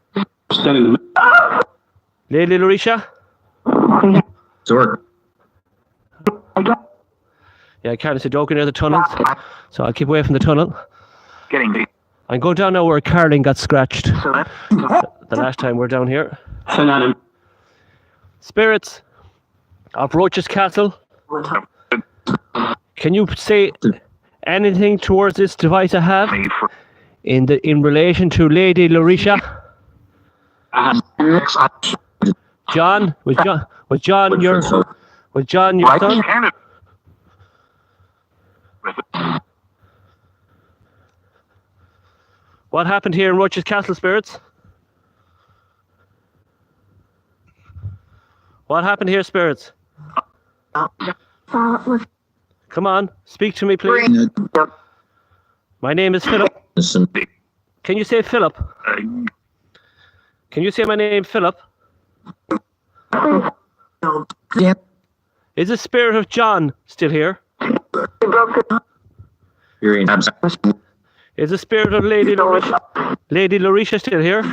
Lady Lorisha. Sure. Yeah, I can't see Doken near the tunnels, so I'll keep away from the tunnel. getting deep. I'm going down now where Carling got scratched the last time we're down here. Spirits of Roache's castle. Can you say anything towards this device I have in relation to Lady Lorisha? John, was John your son? What happened here in Roache's castle, spirits? What happened here, spirits? Come on, speak to me, please. My name is Philip. Can you say Philip? Can you say my name, Philip? Yep. Is the spirit of John still here? Is the spirit of Lady Lorisha still here?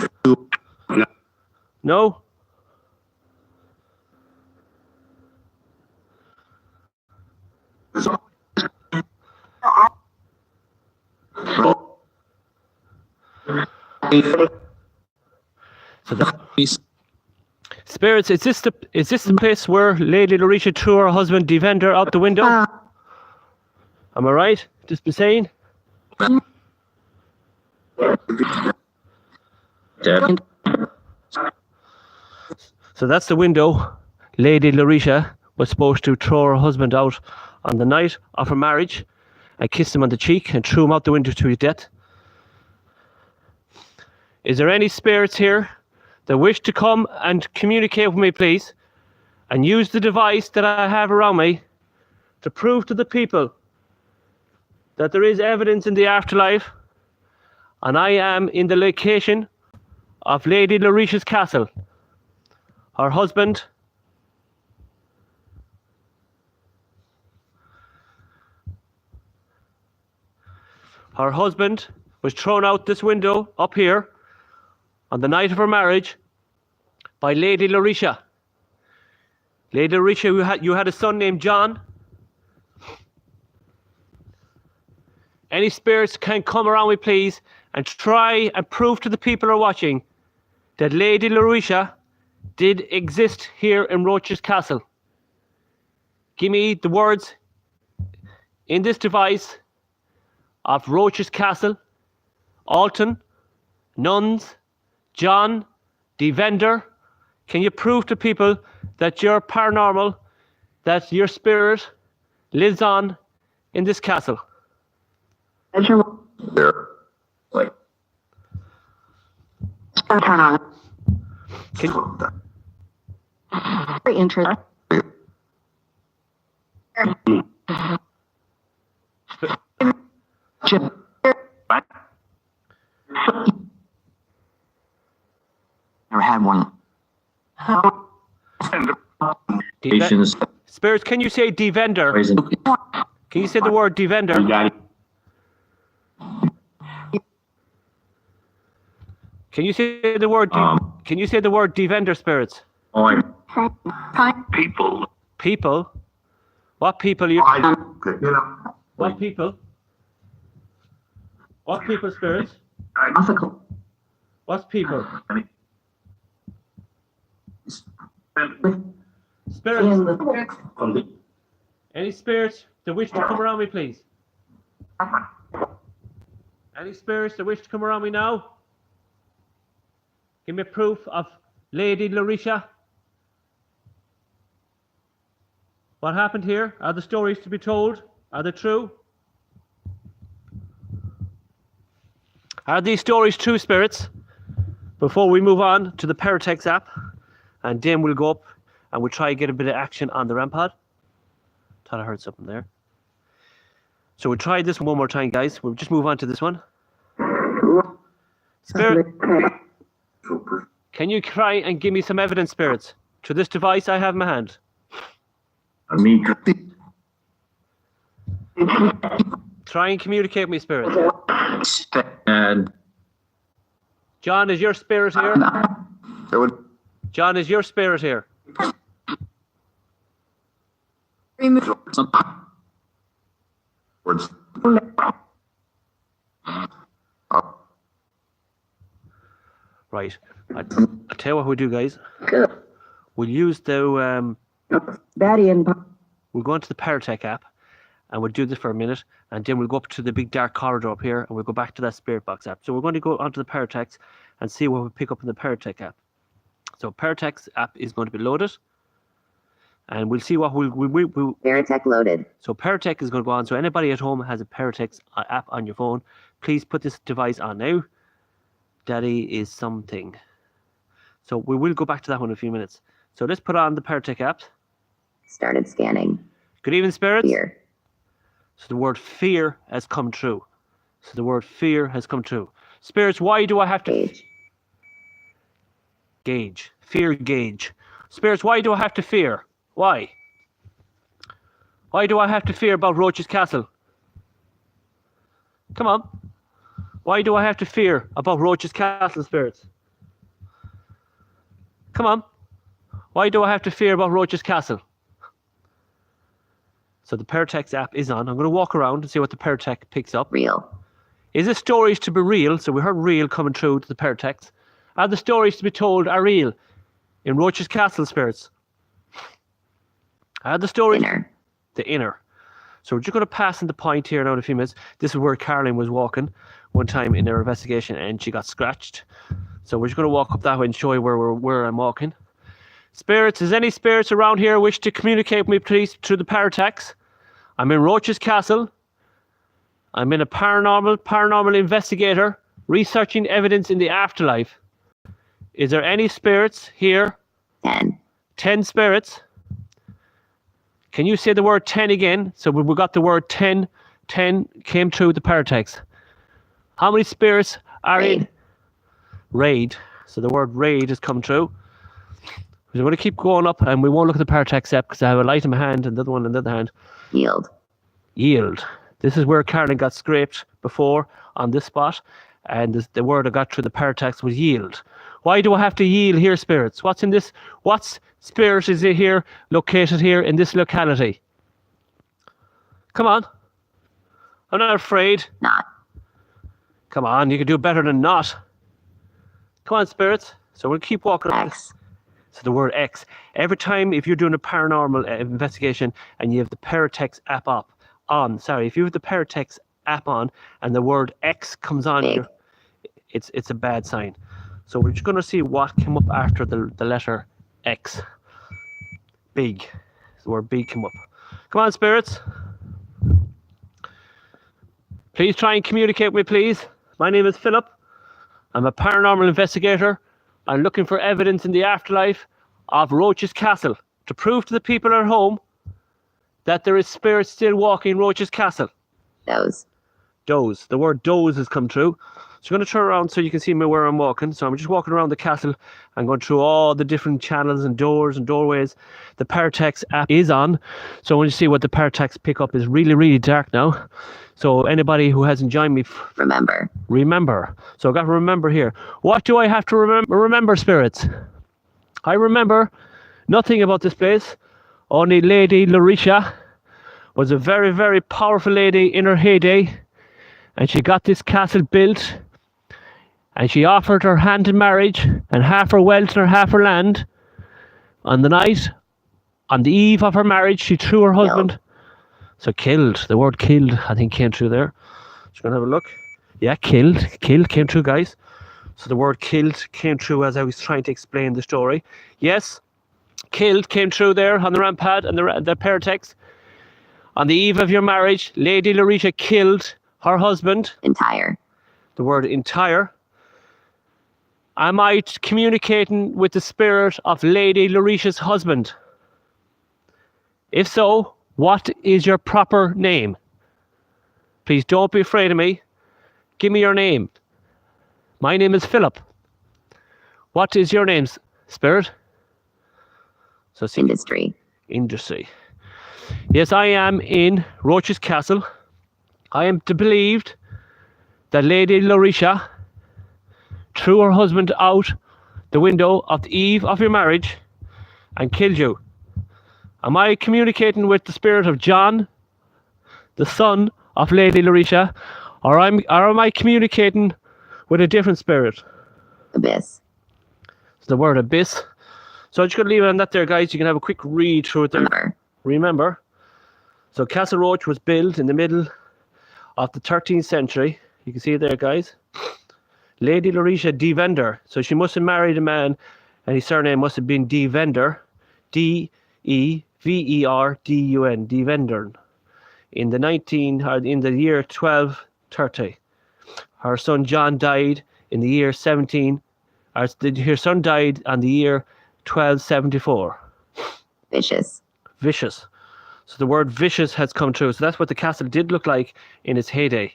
No? So spirits, is this the place where Lady Lorisha threw her husband Devender out the window? Am I right? Just be saying? So that's the window Lady Lorisha was supposed to throw her husband out on the night of her marriage. I kissed him on the cheek and threw him out the window to his death. Is there any spirits here that wish to come and communicate with me, please, and use the device that I have around me to prove to the people that there is evidence in the afterlife and I am in the location of Lady Lorisha's castle? Her husband was thrown out this window up here on the night of her marriage by Lady Lorisha. Lady Lorisha, you had a son named John. Any spirits can come around me, please, and try and prove to the people who are watching that Lady Lorisha did exist here in Roache's castle. Give me the words in this device of Roache's castle, Alton, nuns, John, Devender. Can you prove to people that you're paranormal, that your spirit lives on in this castle? There. Like. Turn on. Very interesting. Never had one. Spirits, can you say Devender? Can you say the word Devender? Can you say the word? Can you say the word Devender, spirits? People. People. What people? What people? What people, spirits? What's people? Spirits. Any spirits that wish to come around me, please? Any spirits that wish to come around me now? Give me proof of Lady Lorisha. What happened here? Are the stories to be told? Are they true? Are these stories true, spirits? Before we move on to the Paratex app, and then we'll go up and we'll try and get a bit of action on the REMPOD. Thought I heard something there. So we'll try this one more time, guys. We'll just move on to this one. Spirit, can you try and give me some evidence, spirits, to this device I have in my hand? Me. Try and communicate with me, spirits. And John, is your spirit here? John, is your spirit here? some words. Right. I'll tell you what we'll do, guys. We'll use the Daddy and we'll go into the Paratech app and we'll do this for a minute, and then we'll go up to the big dark corridor up here and we'll go back to that Spirit Box app. So we're going to go onto the Paratex and see what we pick up in the Paratech app. So Paratex app is going to be loaded, and we'll see what we'll Paratech loaded. So Paratech is going to go on. So anybody at home has a Paratex app on your phone, please put this device on now. Daddy is something. So we will go back to that one in a few minutes. So let's put on the Paratech app. Started scanning. Good evening, spirits. Fear. So the word fear has come true. So the word fear has come true. Spirits, why do I have to Gauge. gauge? Fear gauge. Spirits, why do I have to fear? Why? Why do I have to fear about Roache's castle? Come on. Why do I have to fear about Roache's castle, spirits? Come on. Why do I have to fear about Roache's castle? So the Paratex app is on. I'm going to walk around and see what the Paratech picks up. Real. Is the stories to be real? So we heard real coming through to the Paratex. Are the stories to be told are real in Roache's castle, spirits? Are the stories... Inner. The inner. So we're just going to pass in the point here now in a few minutes. This is where Caroline was walking one time in their investigation and she got scratched. So we're just going to walk up that way and show you where I'm walking. Spirits, is any spirits around here wish to communicate with me, please, through the Paratex? I'm in Roache's castle. I'm in a paranormal investigator researching evidence in the afterlife. Is there any spirits here? 10. 10 spirits. Can you say the word 10 again? So we got the word 10. 10 came through the Paratex. How many spirits are in? Raid. So the word raid has come through. We're going to keep going up and we won't look at the Paratex app because I have a light in my hand and the other one in the other hand. Yield. Yield. This is where Caroline got scraped before on this spot, and the word I got through the Paratex was yield. Why do I have to yield here, spirits? What's in this? What spirit is it here, located here in this locality? Come on. I'm not afraid. Not. Come on, you can do better than not. Come on, spirits. So we'll keep walking up. X. So the word X. Every time if you're doing a paranormal investigation and you have the Paratex app if you have the Paratex app on and the word X comes on, it's a bad sign. So we're just going to see what came up after the letter X. Big. The word big came up. Come on, spirits. Please try and communicate with me, please. My name is Philip. I'm a paranormal investigator. I'm looking for evidence in the afterlife of Roache's castle to prove to the people at home that there is spirits still walking Roache's castle. Those. Doze. The word doze has come true. So I'm going to turn around so you can see me where I'm walking. So I'm just walking around the castle and going through all the different channels and doors and doorways. The Paratex app is on. So when you see what the Paratex pick up is really, really dark now. So anybody who hasn't joined me, Remember. remember. So I've got to remember here. What do I have to remember, spirits? I remember nothing about this place. Only Lady Lorisha was a very, very powerful lady in her heyday. And she got this castle built. And she offered her hand in marriage and half her wealth and half her land. On the eve of her marriage, she threw her husband. So killed. The word killed, I think, came through there. Just going to have a look. Yeah, killed. Killed came through, guys. So the word killed came through as I was trying to explain the story. Yes, killed came through there on the REMPOD and the Paratex. On the eve of your marriage, Lady Lorisha killed her husband. Entire. the word entire. Am I communicating with the spirit of Lady Lorisha's husband? If so, what is your proper name? Please don't be afraid of me. Give me your name. My name is Philip. What is your name, spirit? So see, Industry. industry. Yes, I am in Roache's castle. I am believed that Lady Lorisha threw her husband out the window of the eve of your marriage and killed you. Am I communicating with the spirit of John, the son of Lady Lorisha, or am I communicating with a different spirit? Abyss. It's the word abyss. So I'm just going to leave it on that there, guys. You can have a quick read through it there. Remember. So Castle Roache was built in the middle of the 13th century. You can see it there, guys. Lady Lorisha de Vender. So she must have married a man, and his surname must have been de Vender. D-E-V-E-R-D-U-N. De Vender. In the year 1230. Her son John died in the year her son died on the year 1274. Vicious. Vicious. So the word vicious has come true. So that's what the castle did look like in its heyday.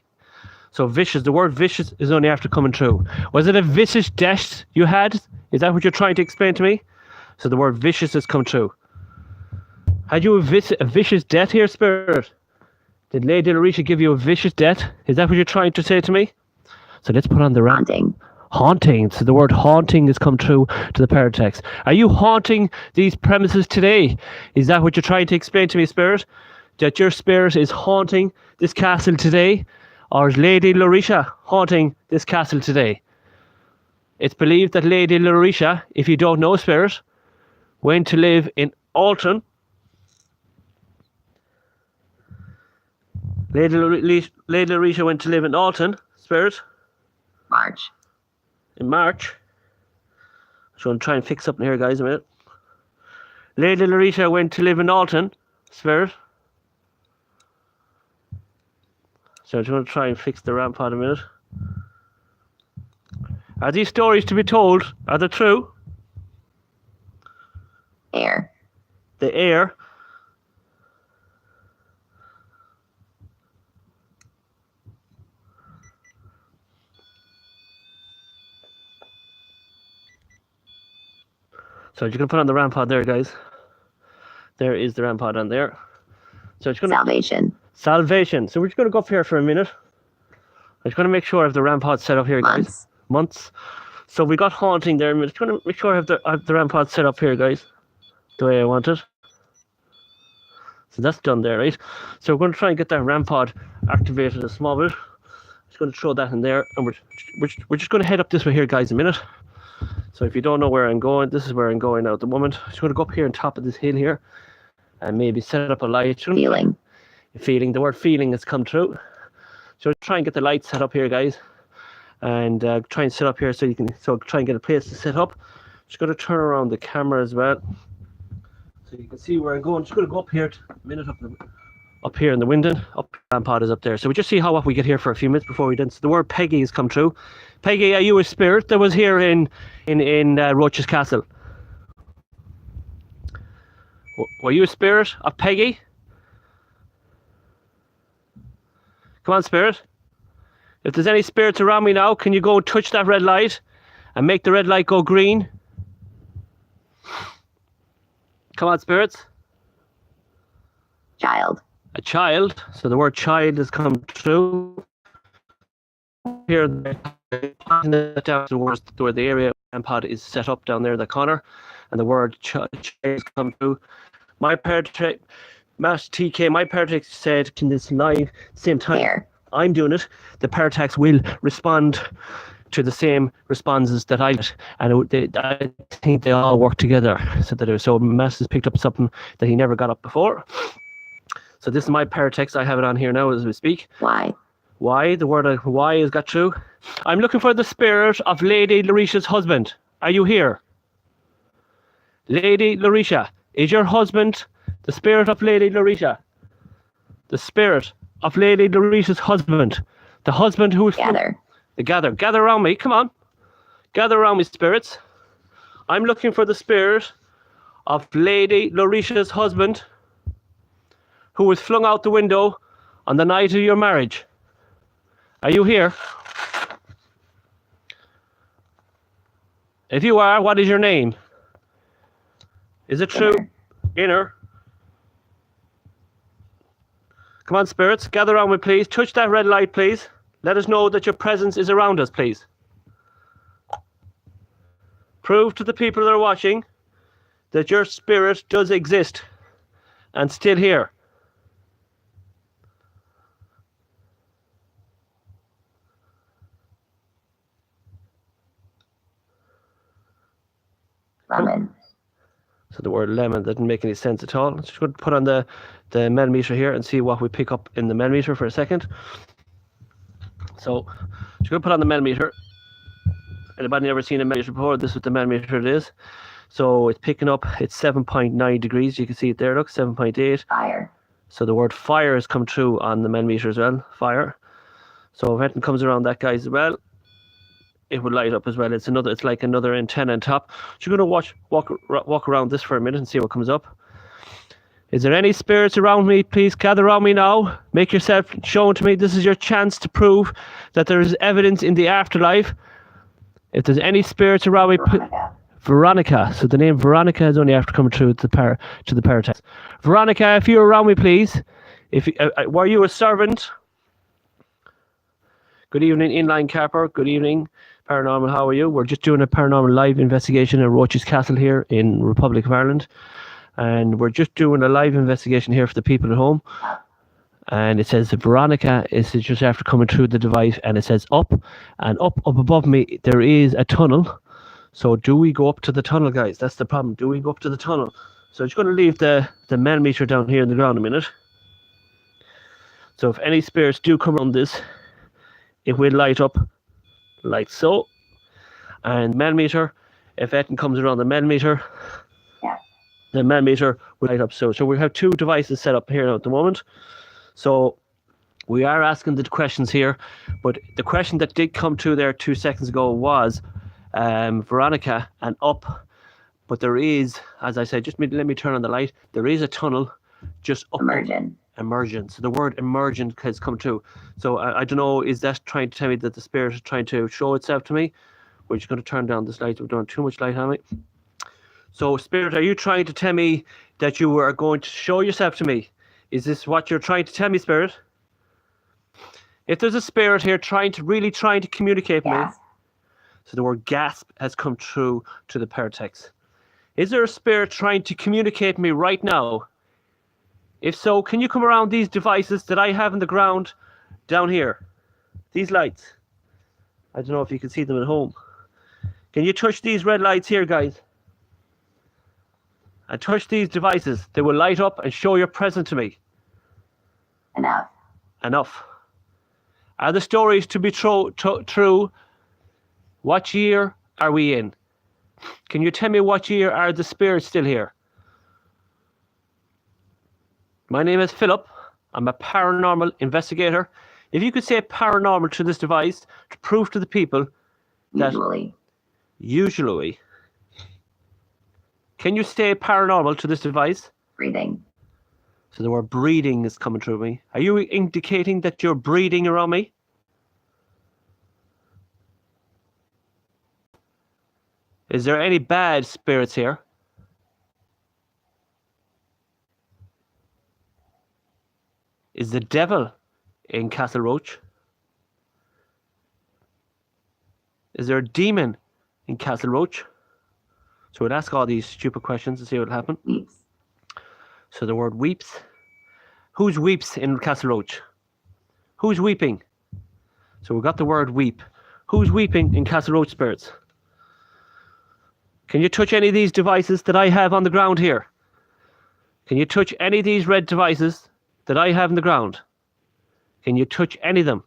So vicious, the word vicious is only after coming true. Was it a vicious death you had? Is that what you're trying to explain to me? So the word vicious has come true. Had you a vicious death here, spirit? Did Lady Lorisha give you a vicious death? Is that what you're trying to say to me? So let's put on the Haunting. Haunting. So the word haunting has come true to the paratext. Are you haunting these premises today? Is that what you're trying to explain to me, spirit? That your spirit is haunting this castle today? Or is Lady Lorisha haunting this castle today? It's believed that Lady Lorisha, if you don't know, spirit, went to live in Alton. Lady Lorisha went to live in Alton, spirit. March. In March. So I'm trying to fix something here, guys, a minute. Lady Lorisha went to live in Alton, spirit. So I'm going to try and fix the ramp pod a minute. Are these stories to be told? Are they true? Air. The air. So you're going to put on the ramp pod there, guys. There is the ramp pod on there. So it's going to... Salvation. Salvation. So we're just going to go up here for a minute. I'm just going to make sure I have the ramp pod set up here, guys. Months. So we got haunting there. I'm just going to make sure I have the ramp pod set up here, guys. The way I want it. So that's done there, right? So we're going to try and get that ramp pod activated a small bit. Just going to throw that in there. And we're just going to head up this way here, guys, in a minute. So if you don't know where I'm going, this is where I'm going now at the moment. I'm just going to go up here on top of this hill here. And maybe set up a light. Feeling. Feeling. The word feeling has come true. So try and get the lights set up here, guys. And try and set up here so you can try and get a place to set up. Just going to turn around the camera as well. So you can see where I'm going. Just going to go up here a minute up here in the window. Up ramp pod is up there. So we just see how we get here for a few minutes before we dance. The word Peggy has come true. Peggy, are you a spirit that was here in Roache's castle? Were you a spirit of Peggy? Come on, spirit. If there's any spirits around me now, can you go touch that red light and make the red light go green? Come on, spirits. Child. A child. So the word child has come true. Here, down towards where the area pod is set up down there in the corner, and the word child has come true. My paratext, Matt TK, my paratext said in this live same time. Air. I'm doing it. The paratext will respond to the same responses that I did, and I think they all work together. So Matt has picked up something that he never got up before. So this is my paratext. I have it on here now as we speak. Why? Why? The word why has got true. I'm looking for the spirit of Lady Lorisha's husband. Are you here? Lady Lorisha, is your husband the spirit of Lady Lorisha? The spirit of Lady Lorisha's husband. The husband who is... Gather. Gather around me. Come on. Gather around me, spirits. I'm looking for the spirit of Lady Lorisha's husband, who was flung out the window on the night of your marriage. Are you here? If you are, what is your name? Is it true? Inner. Come on, spirits, gather around me, please. Touch that red light, please. Let us know that your presence is around us, please. Prove to the people that are watching that your spirit does exist and still here. Lemon. So the word lemon didn't make any sense at all. Let's just go put on the MELL meter here and see what we pick up in the MELL meter for a second. So just going to put on the MELL meter. Anybody ever seen a MELL meter before? This is what the MELL meter it is. So it's picking up, it's 7.9 degrees. You can see it there, look, 7.8. Fire. So the word fire has come through on the MELL meter as well, fire. So if anything comes around that, guys, as well, it would light up as well. It's like another antenna on top. So you're going to walk around this for a minute and see what comes up. Is there any spirits around me? Please gather around me now. Make yourself shown to me. This is your chance to prove that there is evidence in the afterlife. If there's any spirits around me, Veronica. So the name Veronica is only after coming through to the paratext. Veronica, if you're around me, please. If were you a servant? Good evening, Inline Capper. Good evening, Paranormal. How are you? We're just doing a paranormal live investigation at Roache's Castle here in Republic of Ireland, and we're just doing a live investigation here for the people at home. And it says Veronica is just after coming through the device, and it says up above me there is a tunnel. So do we go up to the tunnel, guys? That's the problem. Do we go up to the tunnel? So I'm just going to leave the MELL meter down here in the ground a minute. So if any spirits do come on this, it will light up like so. And MELL meter, if anything comes around the MELL meter, the MELL meter will light up so. So we have two devices set up here now at the moment. So we are asking the questions here, but the question that did come through there 2 seconds ago was Veronica and up. But there is, as I said, let me turn on the light. There is a tunnel just up. Emergent. So the word emergent has come through. So I don't know, is that trying to tell me that the spirit is trying to show itself to me? We're just going to turn down this light. We've done too much light on me. So spirit, are you trying to tell me that you are going to show yourself to me? Is this what you're trying to tell me, spirit? If there's a spirit here really trying to communicate with me. So the word gasp has come through to the paratext. Is there a spirit trying to communicate with me right now? If so, can you come around these devices that I have in the ground down here? These lights. I don't know if you can see them at home. Can you touch these red lights here, guys? And touch these devices. They will light up and show your presence to me. Enough. Are the stories to be true? What year are we in? Can you tell me what year are the spirits still here? My name is Philip. I'm a paranormal investigator. If you could say paranormal to this device to prove to the people that... Usually. Can you say paranormal to this device? Breathing. So the word breathing is coming through me. Are you indicating that you're breathing around me? Is there any bad spirits here? Is the devil in Castle Roache? Is there a demon in Castle Roache? So we'd ask all these stupid questions and see what will happen. Weeps. So the word weeps. Who's weeps in Castle Roache? Who's weeping? So we got the word weep. Who's weeping in Castle Roache, spirits? Can you touch any of these devices that I have on the ground here? Can you touch any of these red devices that I have on the ground? Can you touch any of them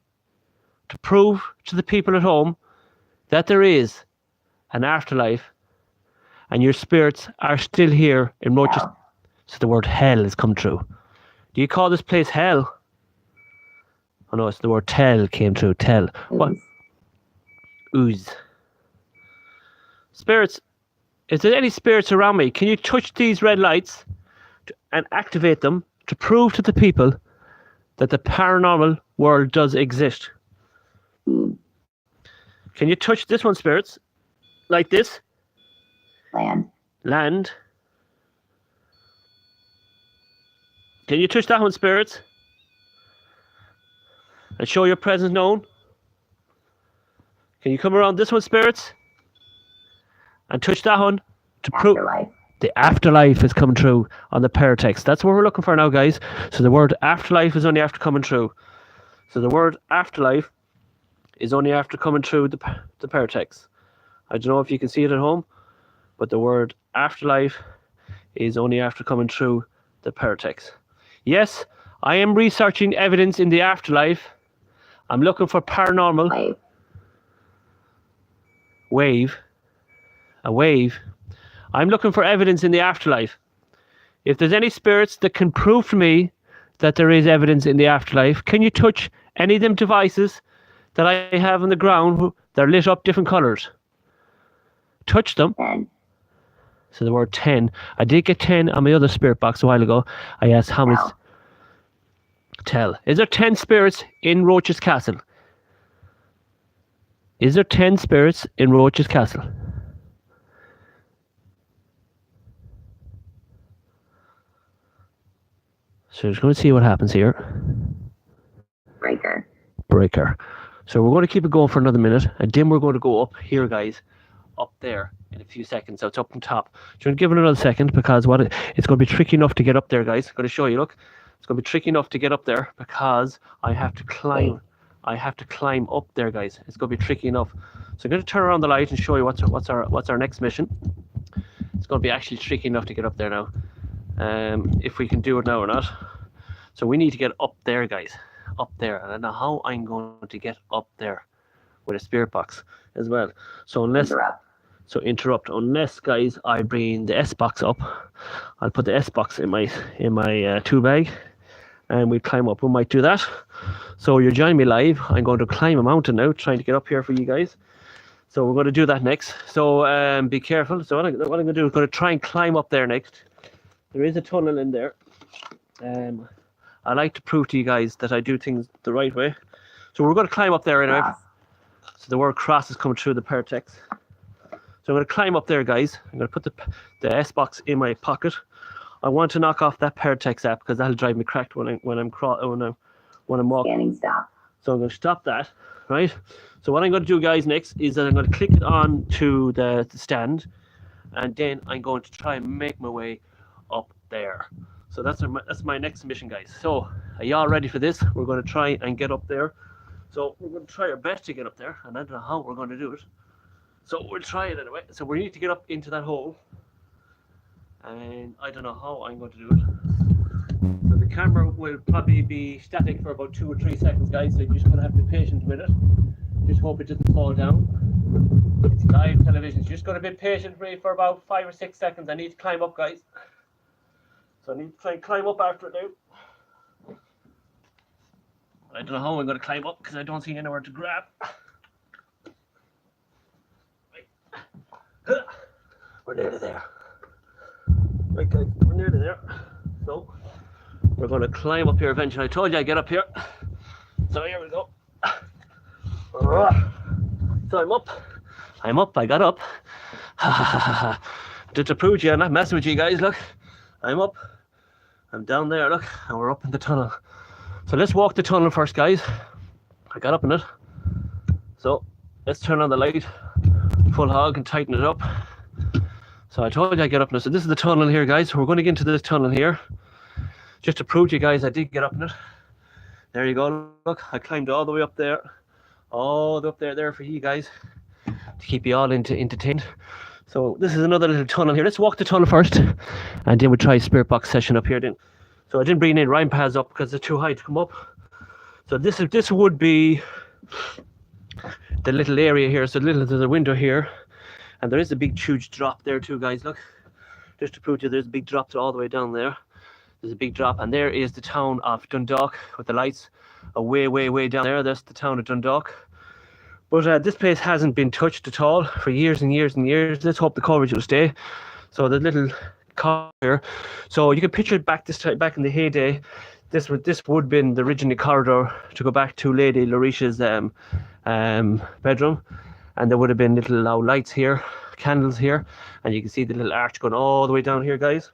to prove to the people at home that there is an afterlife and your spirits are still here in Roache's? So the word hell has come true. Do you call this place hell? Oh no, it's the word tell came through. Tell. What? Ooze. Spirits. Is there any spirits around me? Can you touch these red lights and activate them to prove to the people that the paranormal world does exist? Can you touch this one, spirits? Like this? Land. Land. Can you touch that one, spirits? And show your presence known? Can you come around this one, spirits? And touch that one to prove Afterlife. the afterlife is coming true on the paratext. That's what we're looking for now, guys. So the word afterlife is only after coming true. So the word afterlife is only after coming through the paratext. I don't know if you can see it at home, but the word afterlife is only after coming through the paratext. Yes, I am researching evidence in the afterlife. I'm looking for paranormal. Wave. A wave. I'm looking for evidence in the afterlife. If there's any spirits that can prove to me that there is evidence in the afterlife, can you touch any of them devices that I have on the ground? They're lit up different colors. Touch them. 10. So the word 10. I did get 10 on my other spirit box a while ago. I asked how many. Tell. Is there 10 spirits in Roache's castle? Is there 10 spirits in Roache's castle? So just going to see what happens here. Breaker. So we're going to keep it going for another minute, and then we're going to go up here, guys, up there in a few seconds. So it's up on top. So I'm going to give it another second because it's going to be tricky enough to get up there, guys. I'm going to show you. Look, it's going to be tricky enough to get up there because I have to climb. I have to climb up there, guys. It's going to be tricky enough. So I'm going to turn around the light and show you what's our next mission. It's going to be actually tricky enough to get up there now. If we can do it now or not. So we need to get up there, guys. Up there. And I don't know how I'm going to get up there with a spirit box as well. So interrupt. Unless, guys, I bring the S box up. I'll put the S box in my 2 bag and we climb up. We might do that. So you're joining me live. I'm going to climb a mountain now, trying to get up here for you guys. So we're going to do that next. So be careful. So what I'm going to do is going to try and climb up there next. There is a tunnel in there. I like to prove to you guys that I do things the right way. So we're going to climb up there anyway. So the word cross is coming through the paratext. So I'm going to climb up there, guys. I'm going to put the S box in my pocket. I want to knock off that paratext app because that'll drive me cracked when I'm walking. Standing stop. So I'm going to stop that, right? So what I'm going to do, guys, next is that I'm going to click it on to the stand, and then I'm going to try and make my way up there. So that's my next mission, guys. So are y'all ready for this? We're going to try and get up there. So we're going to try our best to get up there, and I don't know how we're going to do it. So we'll try it anyway. So we need to get up into that hole, and I don't know how I'm going to do it. So the camera will probably be static for about 2 or 3 seconds, guys. So you're just going to have to be patient with it. Just hope it doesn't fall down. It's live television. So just going to be patient with me for about 5 or 6 seconds. I need to climb up, guys. So I need to try and climb up after it now. I don't know how I'm going to climb up because I don't see anywhere to grab. We're nearly there. Right, guys, we're nearly there. So we're going to climb up here eventually. I told you I'd get up here. So here we go. So I'm up. I got up. Just to prove to you, I'm not messing with you guys. Look, I'm up. I'm down there. Look, and we're up in the tunnel. So let's walk the tunnel first, guys. I got up in it. So let's turn on the light, full hog, and tighten it up. So I told you I'd get up in it. So this is the tunnel here, guys. So we're going to get into this tunnel here. Just to prove to you guys I did get up in it. There you go. Look, I climbed all the way up there. All the way up there for you guys. To keep you all entertained. So this is another little tunnel here. Let's walk the tunnel first. And then we'll try a spirit box session up here then. So I didn't bring any rhyme pads up because they're too high to come up. So this would be the little area here. So there's a window here. And there is a big huge drop there too, guys. Look. Just to prove to you, there's a big drop all the way down there. There's a big drop. And there is the town of Dundalk with the lights way down there. That's the town of Dundalk. But this place hasn't been touched at all for years and years and years. Let's hope the coverage will stay. So the little car here. So you can picture it back back in the heyday. This would have been the original corridor to go back to Lady Lorisha's bedroom, and there would have been little loud lights here, candles here, and you can see the little arch going all the way down here, guys.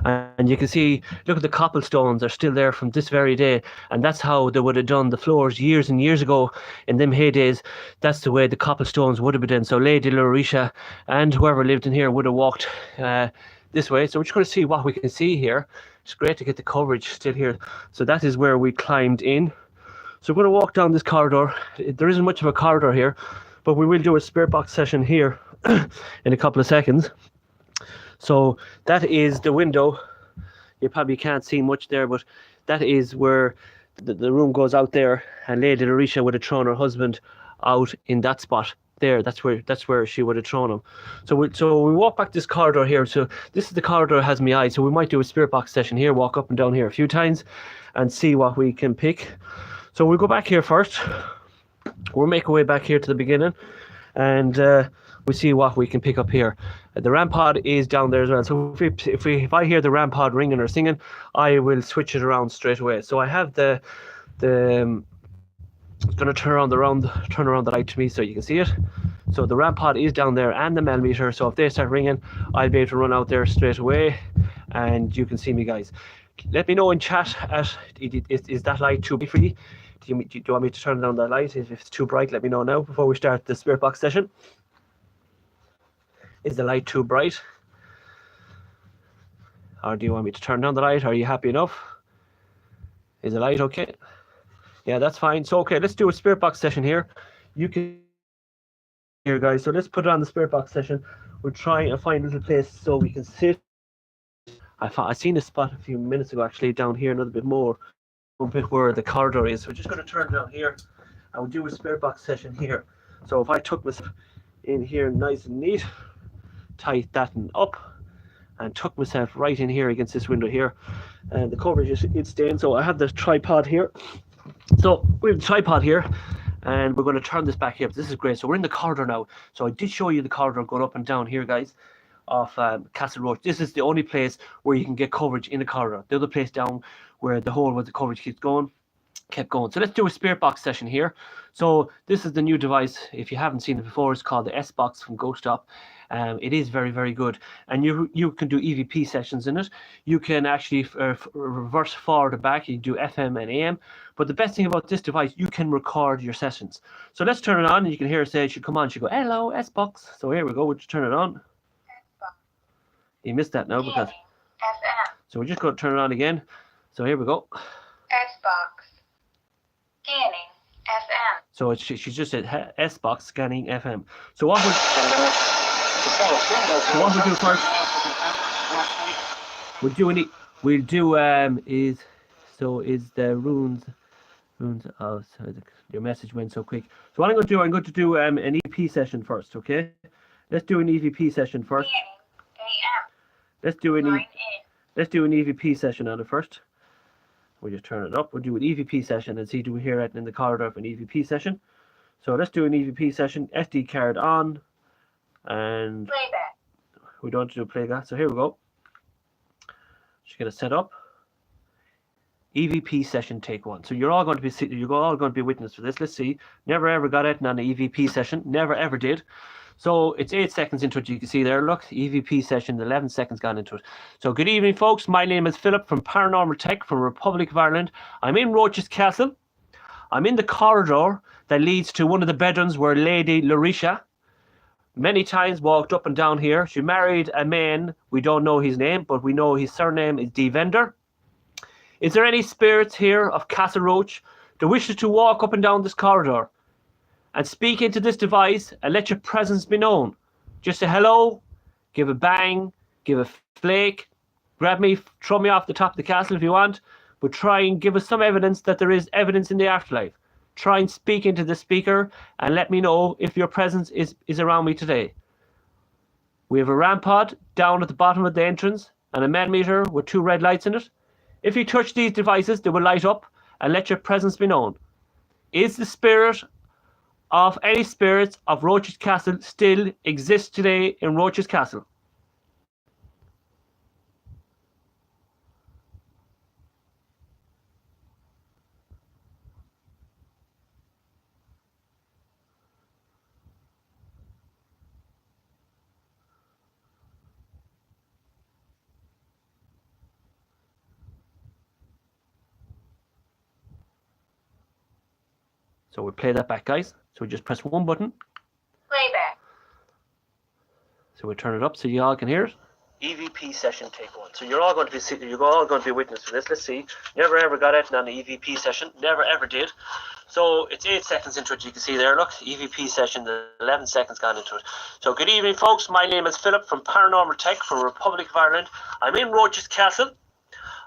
And you can see, look at the cobblestones are still there from this very day, and that's how they would have done the floors years and years ago in them heydays. That's the way the cobblestones would have been done. So Lady Lorisha and whoever lived in here would have walked this way. So we're just going to see what we can see here. It's great to get the coverage still here. So that is where we climbed in. So we're going to walk down this corridor. There isn't much of a corridor here, but we will do a spirit box session here in a couple of seconds. So that is the window. You probably can't see much there, but that is where the room goes out there, and Lady Lorisha would have thrown her husband out in that spot there. That's where she would have thrown him. So we walk back this corridor here. So this is the corridor that has my eye. So we might do a spirit box session here, walk up and down here a few times and see what we can pick. So we'll go back here first. We'll make our way back here to the beginning, and we'll see what we can pick up here. The REMPOD is down there as well. So if I hear the REMPOD ringing or singing, I will switch it around straight away. So I have the it's going to turn around the light to me so you can see it. So the REMPOD is down there and the MELL meter. So if they start ringing, I'll be able to run out there straight away, and you can see me, guys. Let me know in chat is that light too bright for you? Do you want me to turn down that light? If it's too bright, let me know now before we start the spirit box session. Is the light too bright? Or do you want me to turn down the light? Are you happy enough? Is the light okay? Yeah, that's fine. So, okay, let's do a spirit box session here. You can here, guys. So let's put it on the spirit box session. We're trying to find a little place so we can sit. I seen a spot a few minutes ago, actually, down here, a little bit more, a bit where the corridor is. So we're just going to turn down here, and we'll do a spirit box session here. So if I took myself in here nice and neat, tight that and up, and tuck myself right in here against this window here, and the coverage is staying. So I have the tripod here. So we have the tripod here, and we're going to turn this back here. This is great. So we're in the corridor now. So I did show you the corridor going up and down here, guys, of Castle Roache. This is the only place where you can get coverage in the corridor. The other place down where the hole where the coverage kept going. So let's do a spirit box session here. So this is the new device. If you haven't seen it before, it's called the S box from Ghost Stop. It is very, very good, and you can do EVP sessions in it. You can actually reverse forward and back. You can do FM and AM. But the best thing about this device, you can record your sessions. So let's turn it on, and you can hear her say, "She come on." She go, "Hello, S box." So here we go. We'll just turn it on. You missed that now because. FM. So we're just going to turn it on again. So here we go. S box. Scanning FM. So she just said S box scanning FM. So what we'll do first, we'll do is the runes of, sorry, your message went so quick. So what I'm going to do an EP session first, okay? Let's do an EVP session first. AM. Let's do an EVP session on it first. We'll just turn it up. We'll do an EVP session and see, do we hear it in the corridor of an EVP session? So let's do an EVP session. SD card on, and Playback. we don't want to do playback. So here we go. Just get it set up. EVP session take one. So you're all going to be witness for this. Let's see. Never ever got it on an EVP session. Never ever did. So it's 8 seconds into it. You can see there. Look, EVP session. 11 seconds gone into it. So good evening, folks. My name is Philip from Paranormal Tech from Republic of Ireland. I'm in Roache's castle. I'm in the corridor that leads to one of the bedrooms where Lady Lorisha many times walked up and down here. She married a man. We don't know his name, but we know his surname is Devender. Is there any spirits here of Castle Roache that wishes to walk up and down this corridor and speak into this device and let your presence be known? Just say hello, give a bang, give a flake, grab me, throw me off the top of the castle if you want, but try and give us some evidence that there is evidence in the afterlife. Try and speak into the speaker and let me know if your presence is around me today. We have a REMPOD down at the bottom of the entrance and a MELL meter with 2 red lights in it. If you touch these devices, they will light up and let your presence be known. Is the spirit of any spirits of Roache's Castle still exist today in Roache's Castle? So we'll play that back, guys. So we just press one button. Playback. So we turn it up so you all can hear it. EVP session take one. So you're all going to be witness to this. Let's see. Never ever got anything on the EVP session. Never ever did. So it's 8 seconds into it. You can see there. Look, EVP session. The 11 seconds gone into it. So good evening, folks. My name is Philip from Paranormal Tech from Republic of Ireland. I'm in Roache's Castle.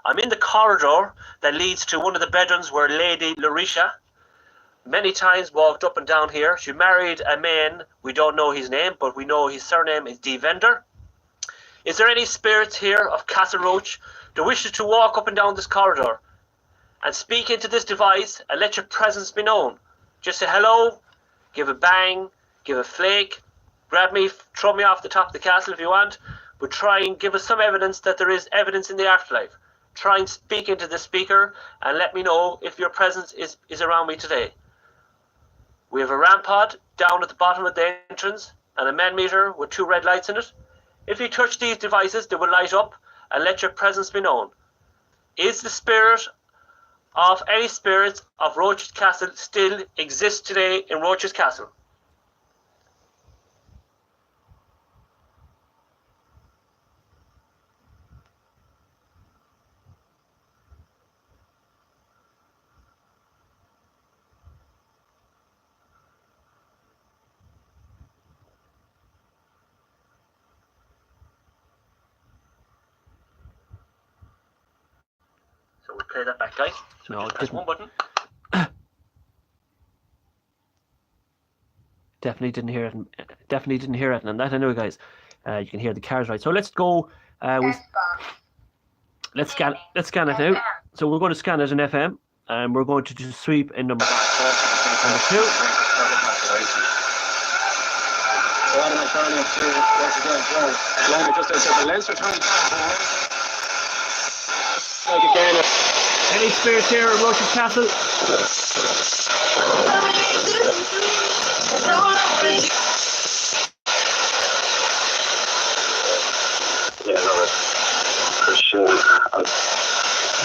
I'm in the corridor that leads to one of the bedrooms where Lady Lorisha many times walked up and down here. She married a man, we don't know his name, but we know his surname is Devender. Is there any spirits here of Castle Roache that wishes to walk up and down this corridor and speak into this device and let your presence be known? Just say hello, give a bang, give a flake, grab me, throw me off the top of the castle if you want, but try and give us some evidence that there is evidence in the afterlife. Try and speak into the speaker and let me know if your presence is around me today. We have a REMPOD down at the bottom of the entrance and a MELL meter with 2 red lights in it. If you touch these devices, they will light up and let your presence be known. Is the spirit of any spirits of Roache's Castle still exist today in Roache's Castle? So we'll play that back, guys. So no, just press one button. Definitely didn't hear it. Definitely didn't hear it. And that I know, guys. You can hear the cars right. So let's go. Let's scan it now. So we're going to scan it in FM, and we're going to just sweep in number 2. Any spirits here at Roache's Castle? Yeah, no, for sure.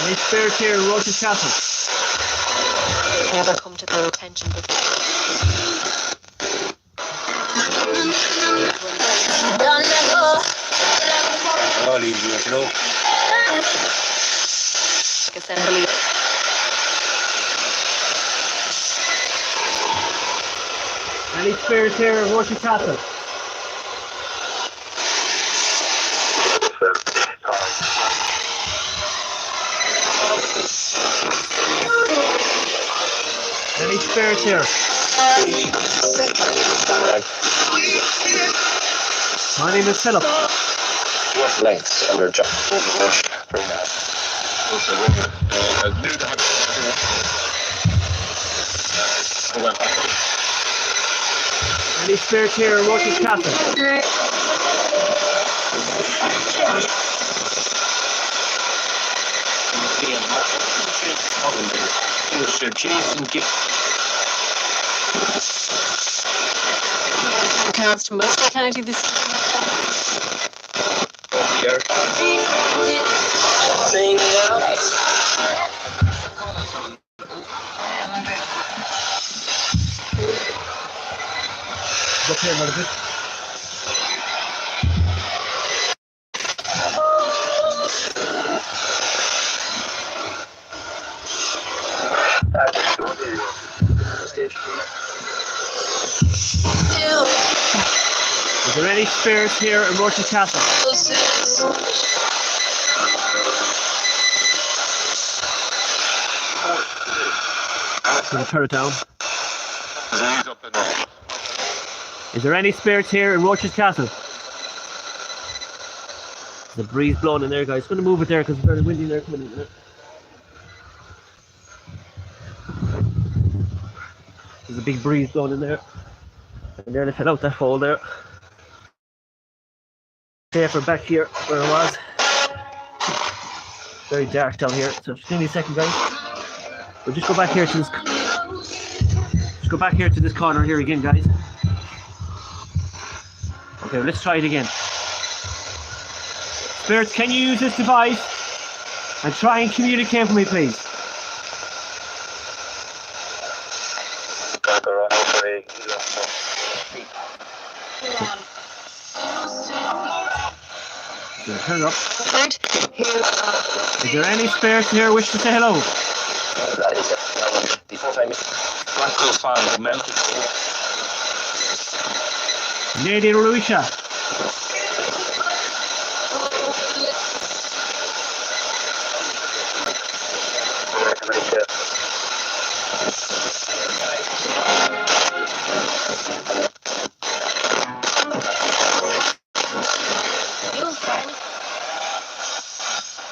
Any spirits here at Roache's Castle? Never come to their attention before. Assembly. Any spirits here at Roache's Castle? Any spirits here? My name is Philip. What lengths under job? Bring that. Any spirits here at Roache's Castle? Cast most eternity this Look here, another bit. Is there any spirits here in Roache's Castle? Can I turn it down? Is there any spirits here in Roache's Castle? There's a breeze blowing in there, guys. I'm going to move it there because it's very windy in there. Come in. There's a big breeze blowing in there. I nearly fell out that hole there. Safer back here where I was. Very dark down here, so just give me a second, guys. We'll just go back here to this. Just go back here to this corner here again, guys. Okay, let's try it again. Spirits, can you use this device and try and communicate with me, please? Yeah, turn it up. Is there any spirits here wish to say hello? Lady Lorisha.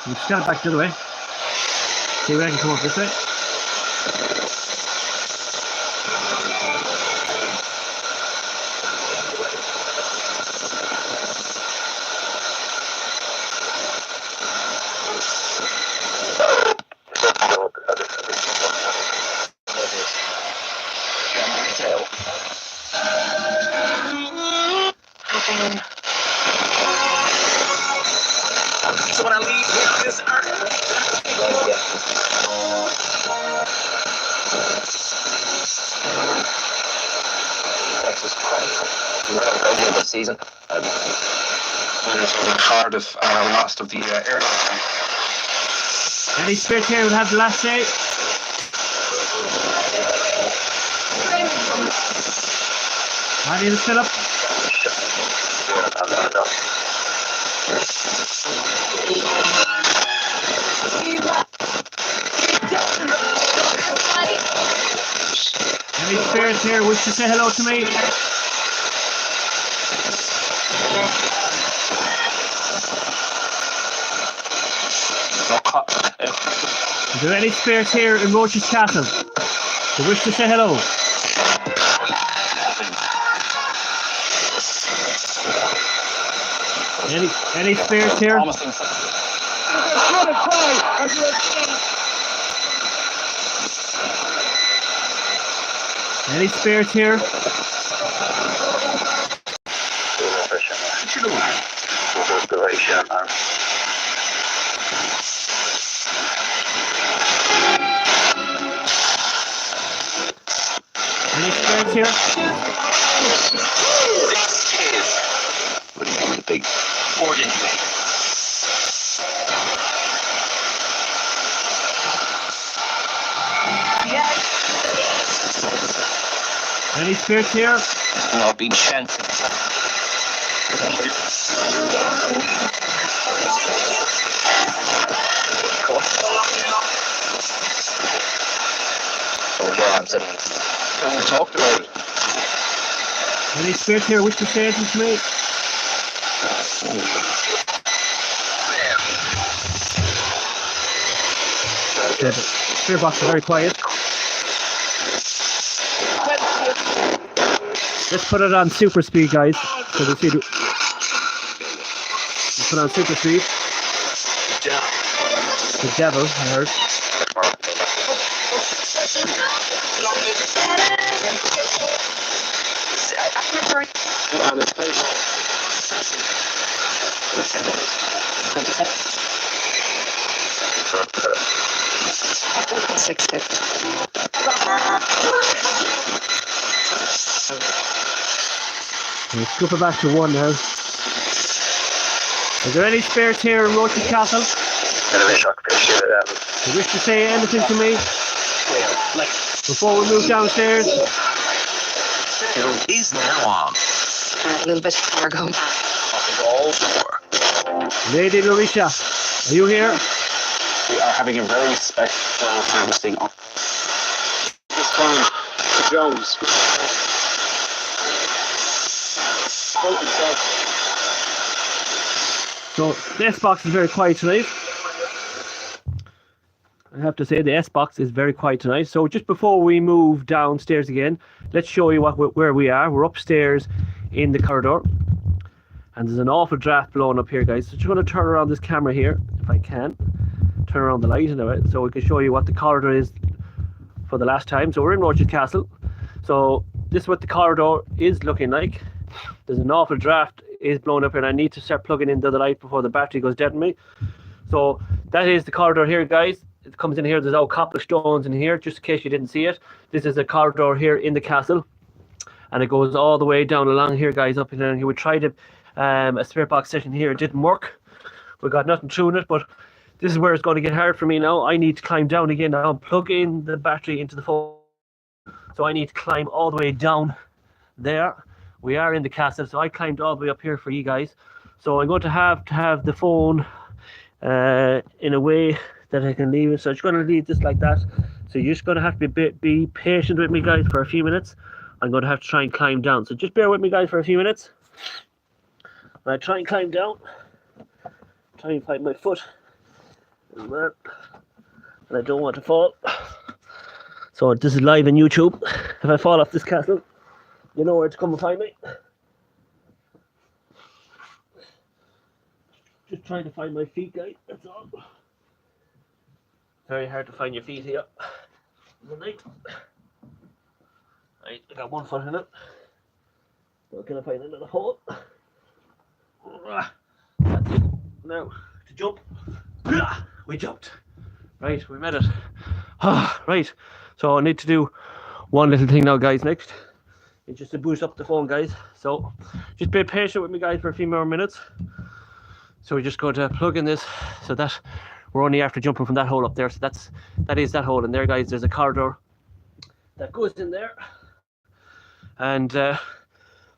You just got it back the other way. See where I can come up this way. So when I leave this earth, Texas the season. Winners over Cardiff last of the airline. Any spirit here would have the last say? My name is Philip. Any spirits here wish to say hello to me? Is there any spirits here in Roache's castle who wish to say hello? Any spirits here? Any spirits here? Any spirits here? What do you mean, the big organ? Any spirits here? No, I've been chanting. We talked about it. Any spirits here wish to say anything to me? The spirit box is very quiet. Let's put it on super speed, guys. So we'll see. Let's put it on super speed. The devil, I heard. We'll scoop it back to 1 now. Is there any spirits here in Roache's castle? You wish to say anything to me before we move downstairs? He's now on. A little bit more going. Lady Lorisha, are you here? We are having a very special harvesting on this time. Jones. So this box is very quiet tonight. I have to say the S box is very quiet tonight. So just before we move downstairs again, let's show you where we are. We're upstairs in the corridor, and there's an awful draft blowing up here, guys. So just going to turn around this camera here, if I can. Turn around the light anyway, so we can show you what the corridor is for the last time. So we're in Roache Castle. So this is what the corridor is looking like. There's an awful draft is blowing up here, and I need to start plugging in the other light before the battery goes dead on me. So that is the corridor here, guys. It comes in here. There's all cobblestones in here, just in case you didn't see it. This is a corridor here in the castle, and it goes all the way down along here, guys, up in there. And here we tried a spirit box session here. It didn't work. We got nothing through in it, but this is where it's going to get hard for me now. I need to climb down again now and plug in the battery into the phone. So I need to climb all the way down there. We are in the castle, so I climbed all the way up here for you guys. So I'm going to have the phone in a way that I can leave it. So I'm just going to leave this like that. So you're just going to have to be patient with me, guys, for a few minutes. I'm going to have to try and climb down. So just bear with me, guys, for a few minutes. When I try and climb down, try and find my foot. And I don't want to fall. So this is live on YouTube. If I fall off this castle, you know where to come and find me. Just trying to find my feet, guys, that's all. Very hard to find your feet here in the night. Right, I got one foot in it. Now can I find another hole? That's it. Now to jump. We jumped. Right, we made it. Right, so I need to do one little thing now, guys, next. It's just to boost up the phone, guys. So just be patient with me, guys, for a few more minutes. So we're just going to plug in this so that we're only after jumping from that hole up there. So that is that hole in there, guys. There's a corridor that goes in there. And I'm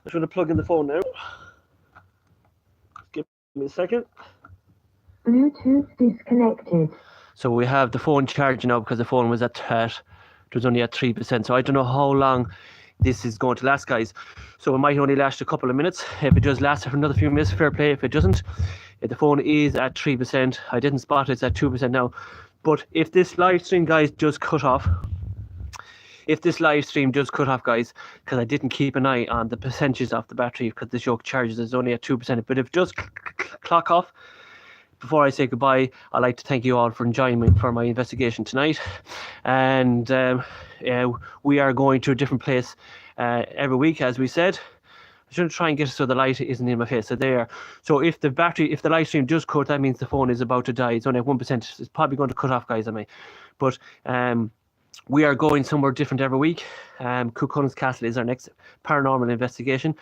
just going to plug in the phone now. Give me a second. Bluetooth disconnected. So we have the phone charging now because the phone was it was only at 3%. So I don't know how long this is going to last, guys. So it might only last a couple of minutes. If it does last for another few minutes, fair play. If it doesn't, if the phone is at 3%. I didn't spot it, it's at 2% now. But if this live stream, guys, does cut off, guys, because I didn't keep an eye on the percentages of the battery because the yoke charges is only at 2%. But if it does clock off, before I say goodbye, I'd like to thank you all for joining me for my investigation tonight. And we are going to a different place every week, as we said. I should try and get it so the light isn't in my face. So there. So if the live stream does cut, that means the phone is about to die. It's only at 1%. It's probably going to cut off, guys, on me. But we are going somewhere different every week. Cuckone's Castle is our next paranormal investigation.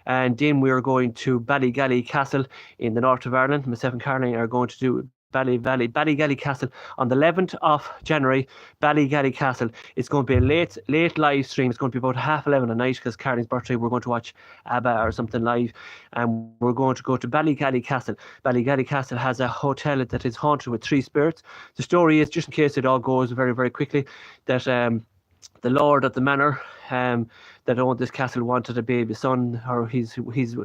And then we are going to Ballygally Castle in the north of Ireland. Myself and Caroline are going to do Ballygally Castle on the 11th of January. Ballygally Castle. It's going to be a late live stream. It's going to be about 11:30 at night because Caroline's birthday. We're going to watch ABBA or something live, and we're going to go to Ballygally Castle. Ballygally Castle has a hotel that is haunted with 3 spirits. The story is, just in case it all goes very, very quickly, that the lord of the manor that owned this castle wanted a baby son, or his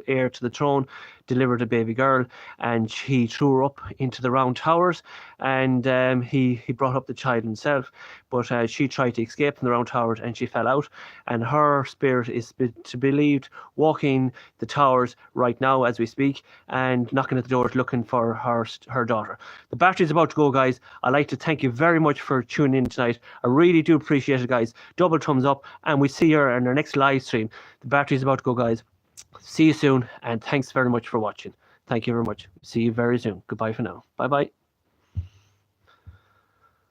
heir to the throne, delivered a baby girl, and he threw her up into the round towers, and he brought up the child himself, but she tried to escape from the round towers and she fell out, and her spirit is to believed walking the towers right now as we speak and knocking at the doors looking for her daughter. The battery's about to go, guys. I'd like to thank you very much for tuning in tonight. I really do appreciate it, guys. Double thumbs up, and we see you in our next live stream. The battery's about to go, guys. See you soon, and thanks very much for watching. Thank you very much. See you very soon. Goodbye for now. Bye bye.